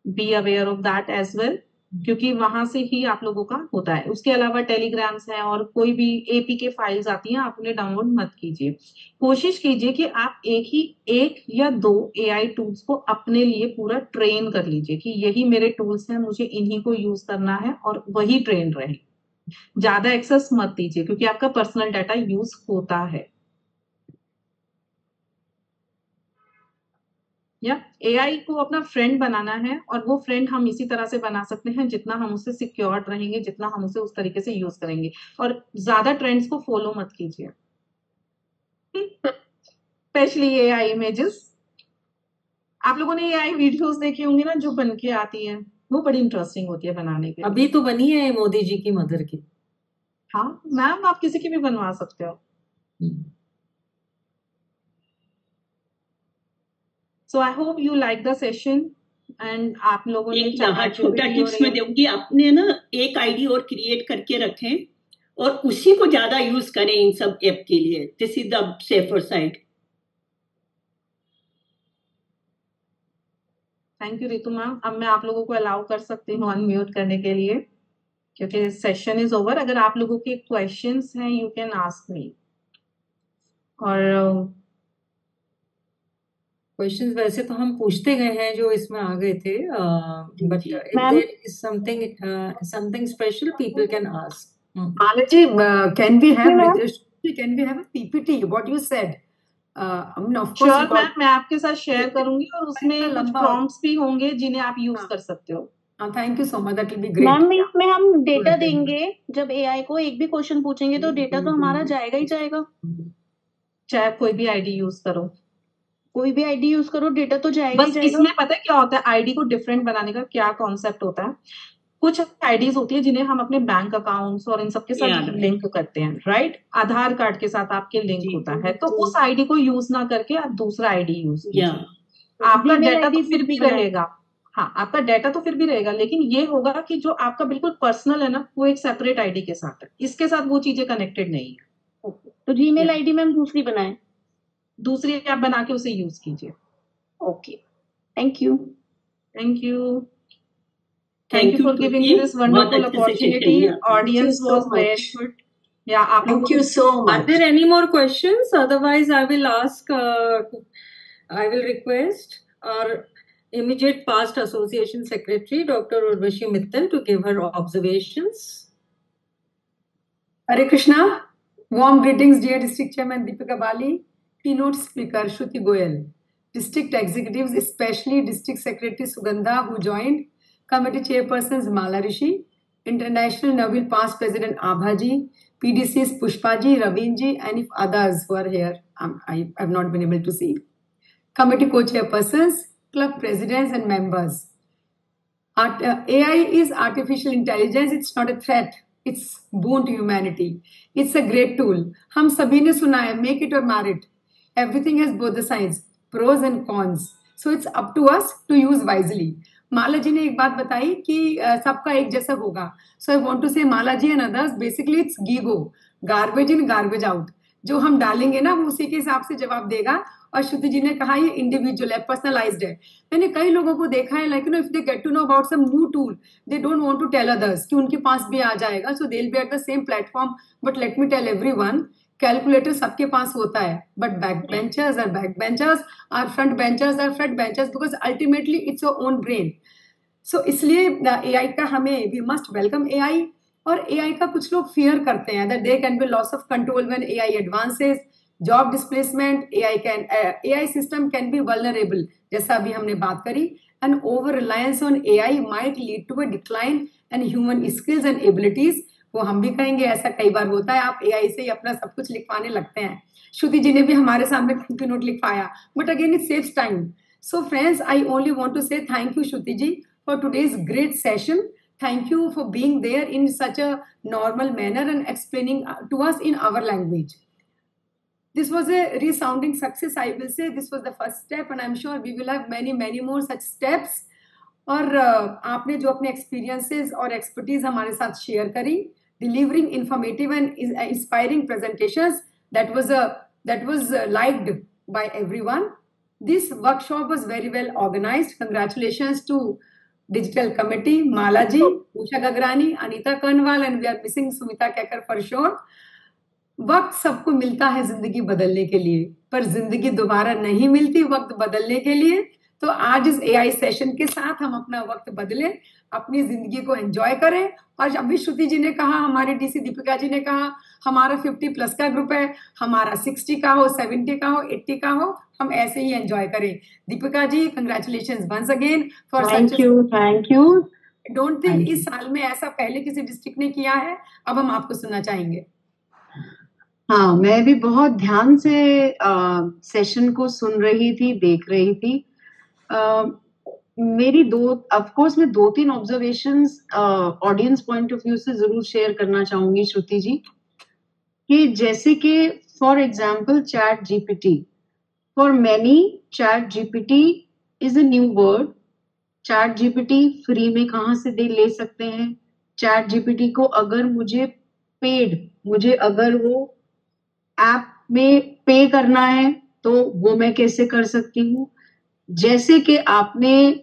Be aware of that as well, क्योंकि वहां से ही आप लोगों का होता है। उसके अलावा टेलीग्राम्स हैं और कोई भी APK फाइल्स आती हैं, आप उन्हें डाउनलोड मत कीजिए। कोशिश कीजिए कि आप एक या दो AI टूल्स को अपने लिए पूरा ट्रेन कर लीजिए कि यही मेरे टूल्स हैं, मुझे इन्हीं को यूज करना है और वही ट्रेन रहे। ज्यादा एक्सेस मत दीजिए क्योंकि आपका पर्सनल डाटा यूज होता है। या AI को अपना फ्रेंड बनाना है और वो फ्रेंड हम इसी तरह से बना सकते हैं जितना हम उससे सिक्योर रहेंगे, जितना हम उसे उस तरीके से यूज करेंगे। और ज्यादा ट्रेंड्स को फॉलो मत कीजिए, स्पेशली AI इमेजेस। आप लोगों ने AI वीडियोस देखी होंगी ना जो बन के आती है, वो बड़ी इंटरेस्टिंग होती है बनाने के लिए। अभी तो बनी है मोदी जी की मदर की। हाँ मैम, आप किसी की भी बनवा सकते हो। So I hope you like the session and आप लोगों ने यहाँ छोटा टिप्स में दूंगी, आपने ना एक ID और क्रिएट करके रखें और उसी को ज्यादा यूज करें इन सब ऐप के लिए। This is the safer side. Thank you Ritu ma'am. अब मैं आप लोगों को अलाउ कर सकती हूँ अनम्यूट करने के लिए क्योंकि सेशन इज ओवर। अगर आप लोगों के क्वेश्चंस हैं यू कैन आस्क मी। और क्वेश्चंस वैसे तो हम पूछते गए हैं जो इसमें आ गए थे, but if ma'am there is something special people can ask. Malaji, can we have ma'am. can we have a PPT? What you said? I mean, of course, sure you got ma'am, मैं आपके साथ share करूंगी और उसमें कुछ लंबा prompts भी होंगे जिन्हें आप यूज हाँ। कर सकते हो. Thank you so much. That will be great. Ma'am इसमें हम डेटा देंगे, जब एआई को एक भी क्वेश्चन पूछेंगे तो डेटा तो हमारा जाएगा ही जाएगा. चाहे आप कोई भी आईडी यूज करो, कोई भी आईडी यूज करो, डेटा तो जाएगा ही बस जाएगा. इसमें पता है क्या होता है, आईडी को डिफरेंट बनाने का क्या कॉन्सेप्ट होता है. कुछ आईडीज होती है जिन्हें हम अपने बैंक अकाउंट्स और इन सब के साथ Yeah. लिंक करते हैं, राइट. आधार कार्ड के साथ आपके लिंक जी. होता है, तो उस आईडी को यूज ना करके आप दूसरा आईडी यूज कीजिए. Yeah. आपका Gmail डेटा तो ID फिर भी बनाए. रहेगा. हाँ, आपका डेटा तो फिर भी रहेगा, लेकिन ये होगा कि जो आपका बिल्कुल पर्सनल है ना, वो एक सेपरेट आईडी के साथ है. इसके साथ वो चीजें कनेक्टेड नहीं है. तो जीमेल आईडी मैम दूसरी बनाए. दूसरी आप बना के उसे यूज कीजिए. Okay, thank you. Thank you. Thank you for giving me this wonderful opportunity. Audience was very good. Yeah, Thank you so Are much. there any more questions? Otherwise, I will ask. I will request our immediate past association secretary, Dr. Urvashi Mittal, to give her observations. Hare Krishna. Warm greetings, dear District Chairman Deepika Bali, keynote speaker Shruti Goyal, district executives, especially District Secretary Sugandha, who joined, committee chairpersons Mala Rishi, International Nobel Past President Abhaji, PDCs Pushpaji, Ravinji, and if others who are here, I have not been able to see. Committee co-chairpersons, club presidents and members. AI is artificial intelligence. It's not a threat. It's boon to humanity. It's a great tool. हम सभी ने सुना है, make it or mar it. Everything has both the sides, pros and cons. So it's up to us to use wisely. माला जी ने एक बात बताई कि सबका एक जैसा होगा. So I want to say Mala ji and others, basically it's GIGO, garbage in, garbage out. जो हम डालेंगे ना वो उसी के हिसाब से जवाब देगा. और श्रुति जी ने कहा ये इंडिविजुअल है, पर्सनलाइज्ड है. मैंने कई लोगों को देखा है, like you know, if they get to know about some new tool, they don't want to tell others कि उनके पास भी आ जाएगा. So they will be at the same platform. But let me tell everyone, calculator सबके पास होता है, but back benchers are back benchers, are front benchers are front benchers, because ultimately it's your own brain. So इसलिए AI का हमें, we must welcome AI. और AI का कुछ लोग फियर करते हैं that there can be loss of control when AI advances, job displacement, AI system can be vulnerable, जैसा अभी हमने बात करी. And over reliance on AI might lead to a decline and human skills and abilities. वो हम भी कहेंगे, ऐसा कई बार होता है, आप एआई से ही अपना सब कुछ लिखवाने लगते हैं. श्रुति जी ने भी हमारे सामने थैंक यू नोट लिखवाया, but again it saves time. So friends, I only want to say thank you Shruti ji for today's great session. Thank you for being there in such a normal manner and explaining to us in our language. This was a resounding success, I will say. This was the first step and I'm sure we will have many, many more such steps. और आपने जो अपने experiences और expertise हमारे साथ share करी, delivering informative and inspiring presentations, that was liked by everyone. This workshop was very well organized. Congratulations to Digital Committee, Mala ji, Usha Gagrani, Anita Karnwal, and we are missing Sumita Kecker for sure. वक्त सबको मिलता है जिंदगी बदलने के लिए, पर जिंदगी दोबारा नहीं मिलती वक्त बदलने के लिए. तो आज इस एआई सेशन के साथ हम अपना वक्त बदलें, अपनी जिंदगी को एंजॉय करें. और अभी श्रुति जी ने कहा, हमारे डीसी दीपिका जी ने कहा, हमारा 50+ का ग्रुप है, हमारा 60 का हो, 70 का हो, 80 का हो, हम ऐसे ही एंजॉय करें. Deepika ji, congratulations once again for thank you. Don't think इस साल में ऐसा पहले किसी डिस्ट्रिक्ट ने किया है. अब हम आपको सुनना चाहेंगे. हाँ, मैं भी बहुत ध्यान से सेशन को सुन रही थी, देख रही थी. मेरी मैं 2-3 observations audience point of view से जरूर शेयर करना चाहूंगी श्रुति जी. कि जैसे कि for example chat GPT, for many chat GPT is a new word. Chat GPT free में कहाँ से ले सकते हैं? चैट जीपीटी को अगर मुझे अगर वो ऐप में पे करना है तो वो मैं कैसे कर सकती हूँ? जैसे कि आपने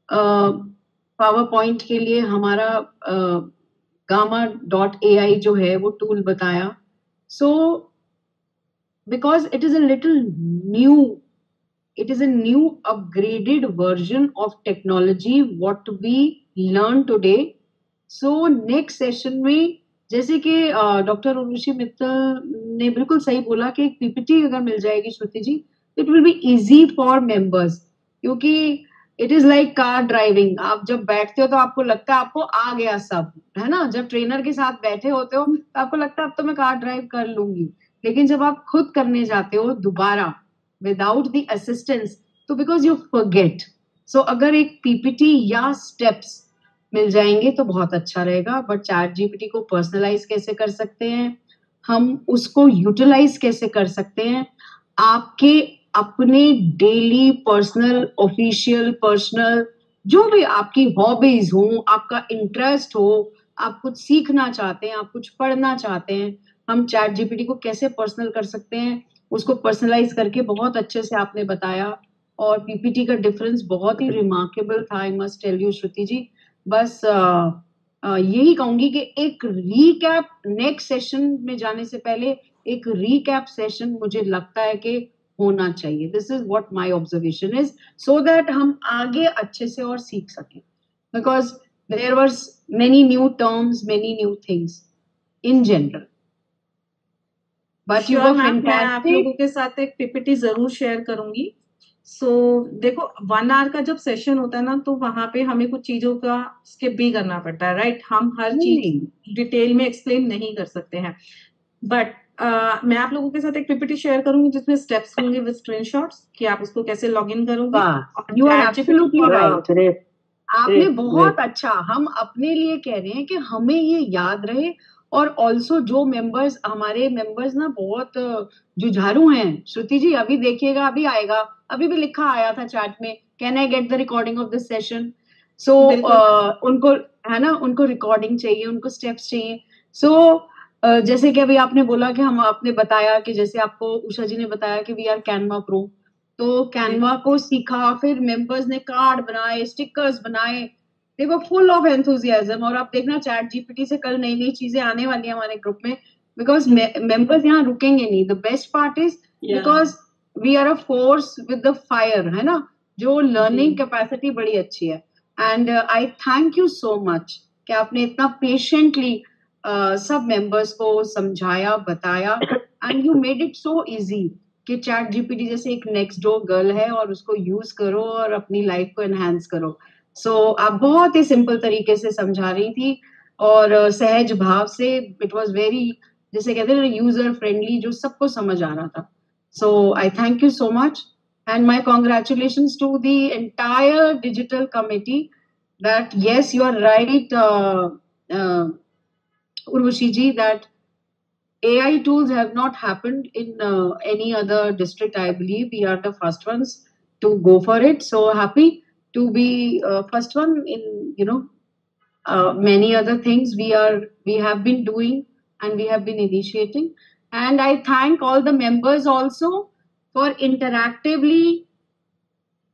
पावर पॉइंट के लिए हमारा gamma.ai जो है वो टूल बताया. So because it is a little new It is a new upgraded version of technology what we learn today. So next session में जैसे कि डॉक्टर उर्वशी मित्तल ने बिल्कुल सही बोला कि एक पीपीटी अगर मिल जाएगी Shruti ji, it will be easy for members, क्योंकि it is like car driving. आप जब बैठते हो तो आपको लगता है आपको आ गया सब, है ना. जब ट्रेनर के साथ बैठे होते हो तो आपको लगता है अब तो मैं कार ड्राइव कर लूंगी, लेकिन जब आप खुद करने जाते हो दोबारा विदाउट द असिस्टेंस, तो बिकॉज यू फॉरगेट. सो अगर एक पीपीटी या स्टेप्स मिल जाएंगे तो बहुत अच्छा रहेगा. बट चैट जीपीटी को पर्सनलाइज कैसे कर सकते हैं, हम उसको यूटिलाइज कैसे कर सकते हैं, आपके अपने डेली पर्सनल ऑफिशियल पर्सनल जो भी आपकी हॉबीज हो, आपका इंटरेस्ट हो, आप कुछ सीखना चाहते हैं, आप कुछ पढ़ना चाहते हैं, हम चैट जीपीटी को कैसे पर्सनल कर सकते हैं, उसको पर्सनलाइज करके बहुत अच्छे से आपने बताया. और पीपीटी का डिफरेंस बहुत ही रिमार्केबल था, I must tell you Shruti जी. बस यही कहूंगी कि एक रीकैप नेक्स्ट सेशन में जाने से पहले एक रीकैप सेशन मुझे लगता है कि होना चाहिए. This is what my observation is, so that हम आगे अच्छे से और सीख सकें, because there were many new terms, many new things in general. But you were मैं आप फैंटास्टिक. लोगों के साथ एक पीपीटी जरूर शेयर करूंगी. सो देखो 1 आवर का जब सेशन होता है ना, तो वहां पे हमें कुछ चीजों का स्किप भी करना पड़ता है, राइट. हम हर चीज डिटेल में एक्सप्लेन नहीं कर सकते हैं. बट मैं आप लोगों के साथ एक पीपीटी शेयर करूंगी जिसमें स्टेप्स होंगे विद स्क्रीनशॉट्स कि आप उसको कैसे लॉग इन करोगे. You are absolutely right. आपने बहुत अच्छा, हम अपने लिए कह रहे हैं कि हमें ये याद रहे. और ऑल्सो जो मेंबर्स, हमारे मेंबर्स ना बहुत जुझारू हैं श्रुति जी. अभी देखिएगा, अभी आएगा, अभी भी लिखा आया था चैट में, can I get the recording of this session. So उनको है ना, उनको रिकॉर्डिंग चाहिए, उनको स्टेप्स चाहिए. सो जैसे कि अभी आपने बोला कि हम आपने बताया कि जैसे आपको उषा जी ने बताया कि वी आर कैनवा प्रो, तो कैनवा को सीखा, फिर मेंबर्स ने कार्ड बनाए, स्टिकर्स बनाए, they were full of enthusiasm. और आप देखना चैट जीपीटी से कल नई नई चीजें आने वाली है हमारे ग्रुप में, बिकॉज मेंबर्स यहाँ रुकेंगे नहीं. The best part is because we are a force with the fire, है ना, जो लर्निंग कैपेसिटी बड़ी अच्छी है. And I thank you so much कि आपने इतना पेशेंटली सब मेंबर्स को समझाया, बताया, and you made it so easy कि चैट जीपीटी जैसे एक नेक्स्ट डोर गर्ल है और उसको यूज करो और अपनी लाइफ को एनहांस करो. सो आप बहुत ही सिंपल तरीके से समझा रही थी और सहज भाव से. इट वाज वेरी, जैसे कहते हैं यूजर फ्रेंडली, जो सबको समझ आ रहा था. So I thank you so much and my congratulations to the entire digital committee that yes, you are right, Urvashi ji, that AI tools have not happened in any other district. I believe we are the first ones to go for it. So happy to be first one in, you know, many other things we have been doing and we have been initiating. And I thank all the members also for interactively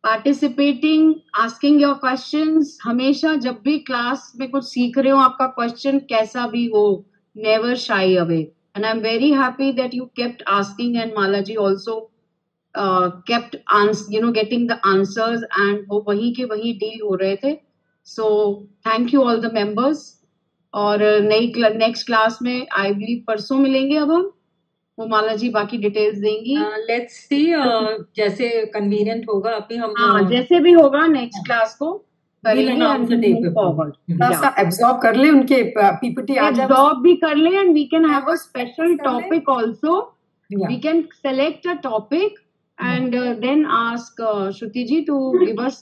participating, asking your questions. हमेशा जब भी class में कुछ सीख रहे हो, आपका question कैसा भी हो, never shy away. And I'm very happy that you kept asking, and Malaji also kept getting the answers, and वो वहीं के वहीं डील हो रहे थे. So thank you all the members. और नई नेक्स्ट क्लास में आई बिलीव परसों मिलेंगे. अब हम वो माला जी बाकी डिटेल्स देंगी. लेट्स सी, जैसे कन्वीनियंट होगा अभी हम जैसे भी होगा नेक्स्ट क्लास को एब्जॉर्ब कर ले, उनके पीपीटी आ जाए, एब्जॉर्ब भी कर ले. And we can have a special topic also. We can select a topic and then ask Shruti ji to give us.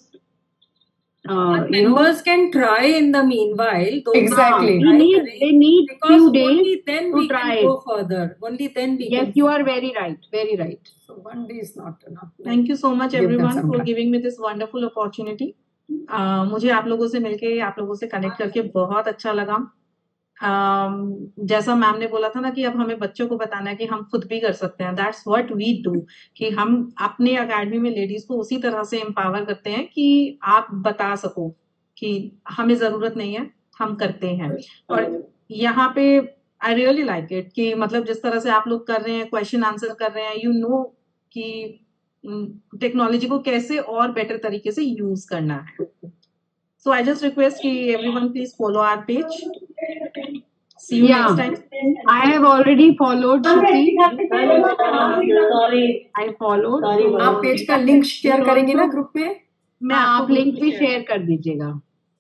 Members can try in the meanwhile. Exactly. They need few days only then to we try. Can go further. Only then we yes, can. you are very right. Very right. So 1 day is not enough. Thank you so much Give them everyone some for time. giving me this wonderful opportunity. मुझे आप लोगों से मिलके, आप लोगों से connect करके बहुत अच्छा लगा. जैसा मैम ने बोला था ना कि अब हमें बच्चों को बताना है कि हम खुद भी कर सकते हैं. दैट्स व्हाट वी डू, कि हम अपने अकेडमी में लेडीज को उसी तरह से एम्पावर करते हैं कि आप बता सको कि हमें जरूरत नहीं है, हम करते हैं. और यहाँ पे आई रियली लाइक इट कि मतलब जिस तरह से आप लोग कर रहे हैं, क्वेश्चन आंसर कर रहे हैं, यू नो कि टेक्नोलॉजी को कैसे और बेटर तरीके से यूज करना है. So I just request कि everyone please follow our page. See you next time. I have already followed Shruti. I followed. आप पेज का लिंक शेयर करेंगे ना ग्रुप में? मैं आप लिंक भी शेयर कर दीजिएगा.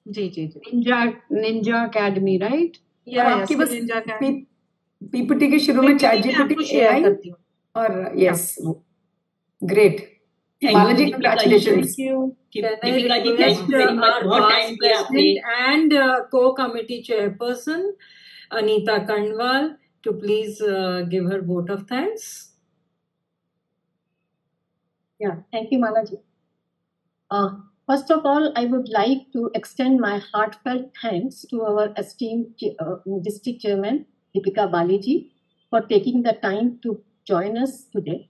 जी जी जी. Ninja Academy, right? और आपकी बस पीपीटी के शुरू में चैट जीपीटी शेयर करती हूँ. और yes great. Balaji congratulations. Thank you. Deepika ji, thank you very much. बहुत टाइम दिया आपने. And co-committee chairperson Anita Kandwal to please give her vote of thanks. Yeah, thank you, Malaji. First of all, I would like to extend my heartfelt thanks to our esteemed district chairman, Deepika Baliji, for taking the time to join us today.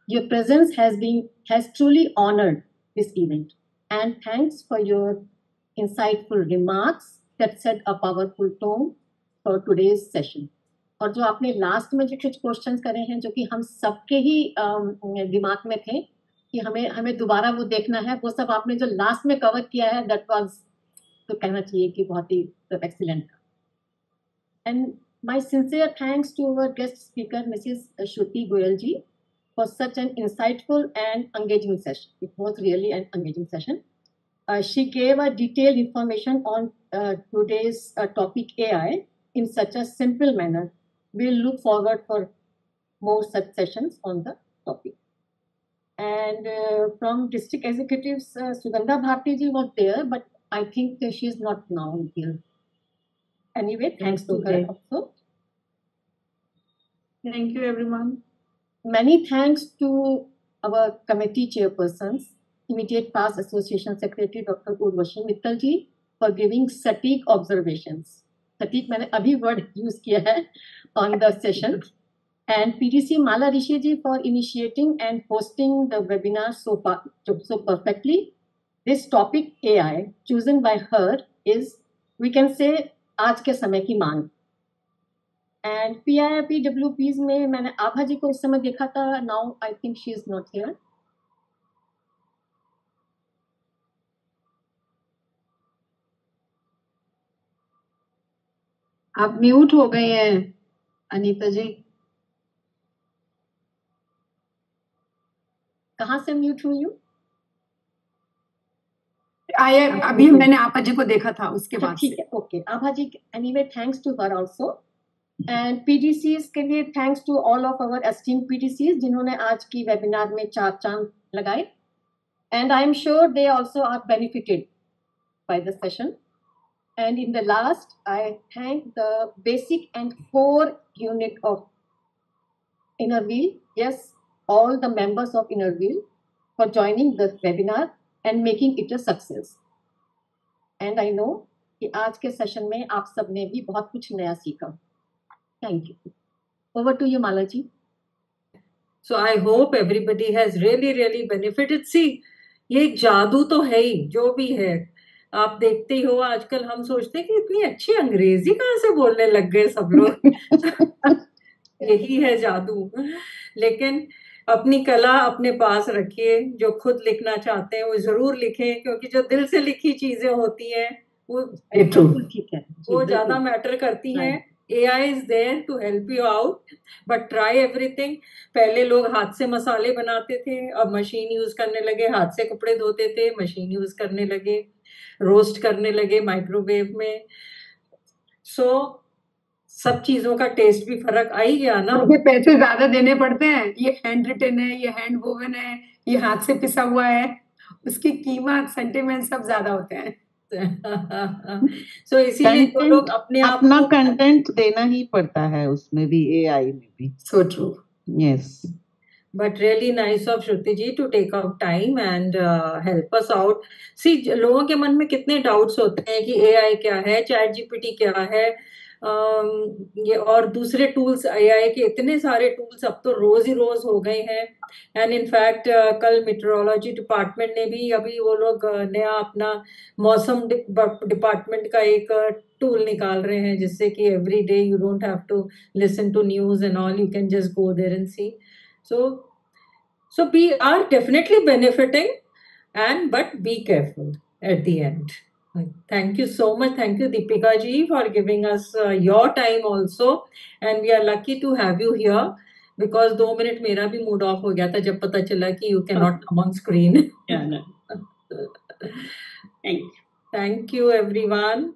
Your presence has truly honored this event, and thanks for your insightful remarks that set a powerful tone for today's session. और जो आपने last में जो कुछ questions करे हैं जो कि हम सबके ही दिमाग में थे कि हमें दोबारा वो देखना है, वो सब आपने जो लास्ट में कवर किया है, दैट वाज तो कहना चाहिए कि बहुत ही एक्सीलेंट था. And my sincere thanks to our guest speaker Mrs Shruti Goyal ji for such an insightful and engaging session. It was really an engaging session. She gave a detailed information on today's topic AI in such a simple manner. We'll look forward for more such sessions on the topic. And from district executives, Sugandha Bharti ji was there, but I think that she is not now here. Anyway, thanks to her also. Thank you, everyone. Many thanks to our committee chairpersons, Immediate Past Association Secretary Dr. Urvashi Mittal ji, for giving सटीक observations. सटीक मैंने अभी word use किया है on the session. And PDC Mala Rishi ji for initiating and hosting the webinar so perfectly. This topic AI chosen by her is, we can say, आज के समय की मांग. And PIPWPs में मैंने आभा जी को उस समय देखा था. Now I think she is not here. आप म्यूट हो गए हैं अनीता जी. कहाँ से म्यूट हुई हूँ? अभी मैंने आभा जी को देखा था उसके बाद. ठीक है, okay. Abha ji, anyway, thanks to her also. And PDCs के लिए thanks to all of our esteemed PDCs जिन्होंने आज की वेबिनार में 4 चांद लगाए. And I am sure they also are benefited by the session. And in the last, I thank the basic and core unit of Inner Wheel. Yes, all the members of Inner Wheel for joining the webinar and making it a success. And I know कि आज के session में आप सब ने भी बहुत कुछ नया सीखा. Thank you. Over to you, Malaji. So I hope everybody has really benefited. See, ये एक जादू तो है ही, जो भी है. आप देखते ही हो आजकल हम सोचते हैं कि इतनी अच्छी अंग्रेजी कहाँ से बोलने लग गए सब लोग. यही है जादू. लेकिन अपनी कला अपने पास रखिए. जो खुद लिखना चाहते हैं वो जरूर लिखें, क्योंकि जो दिल से लिखी चीजें होती हैं वो ज्यादा मैटर करती हैं. AI is there to help you out, but try everything. पहले लोग हाथ से मसाले बनाते थे, अब मशीन यूज करने लगे. हाथ से कपड़े धोते थे, मशीन यूज करने लगे. रोस्ट करने लगे माइक्रोवेव में. सो सब चीजों का टेस्ट भी फर्क आ ही गया ना. ये पैसे ज्यादा देने पड़ते हैं. ये हैंड रिटन है, ये हैंड वोवन है, ये हाथ से पिसा हुआ है. उसकी कीमत, सेंटिमेंट सब ज्यादा होते हैं. So इसीलिए तो लोग अपने आप अपना कंटेंट देना ही पड़ता है उसमें भी, AI में भी. So true. Yes. But really nice of Shruti ji to take out time and help us out. See, लोगों के मन में कितने doubts होते हैं कि AI क्या है, ChatGPT क्या है, ये और दूसरे टूल्स. AI के इतने सारे टूल्स अब तो रोज ही रोज हो गए हैं. एंड इनफैक्ट कल मेट्रोलॉजी डिपार्टमेंट ने भी अभी वो लोग नया अपना मौसम डिपार्टमेंट का एक टूल निकाल रहे हैं, जिससे कि every day you don't have to listen to news and all, you can just go there and see. So we are definitely benefiting, but be careful at the end. Thank you so much. Thank you, Deepika ji, for giving us your time also. And we are lucky to have you here, because 2 minute मेरा भी mood off हो गया था जब पता चला कि you cannot come on screen. Yeah, no. Thank you. Thank you, everyone.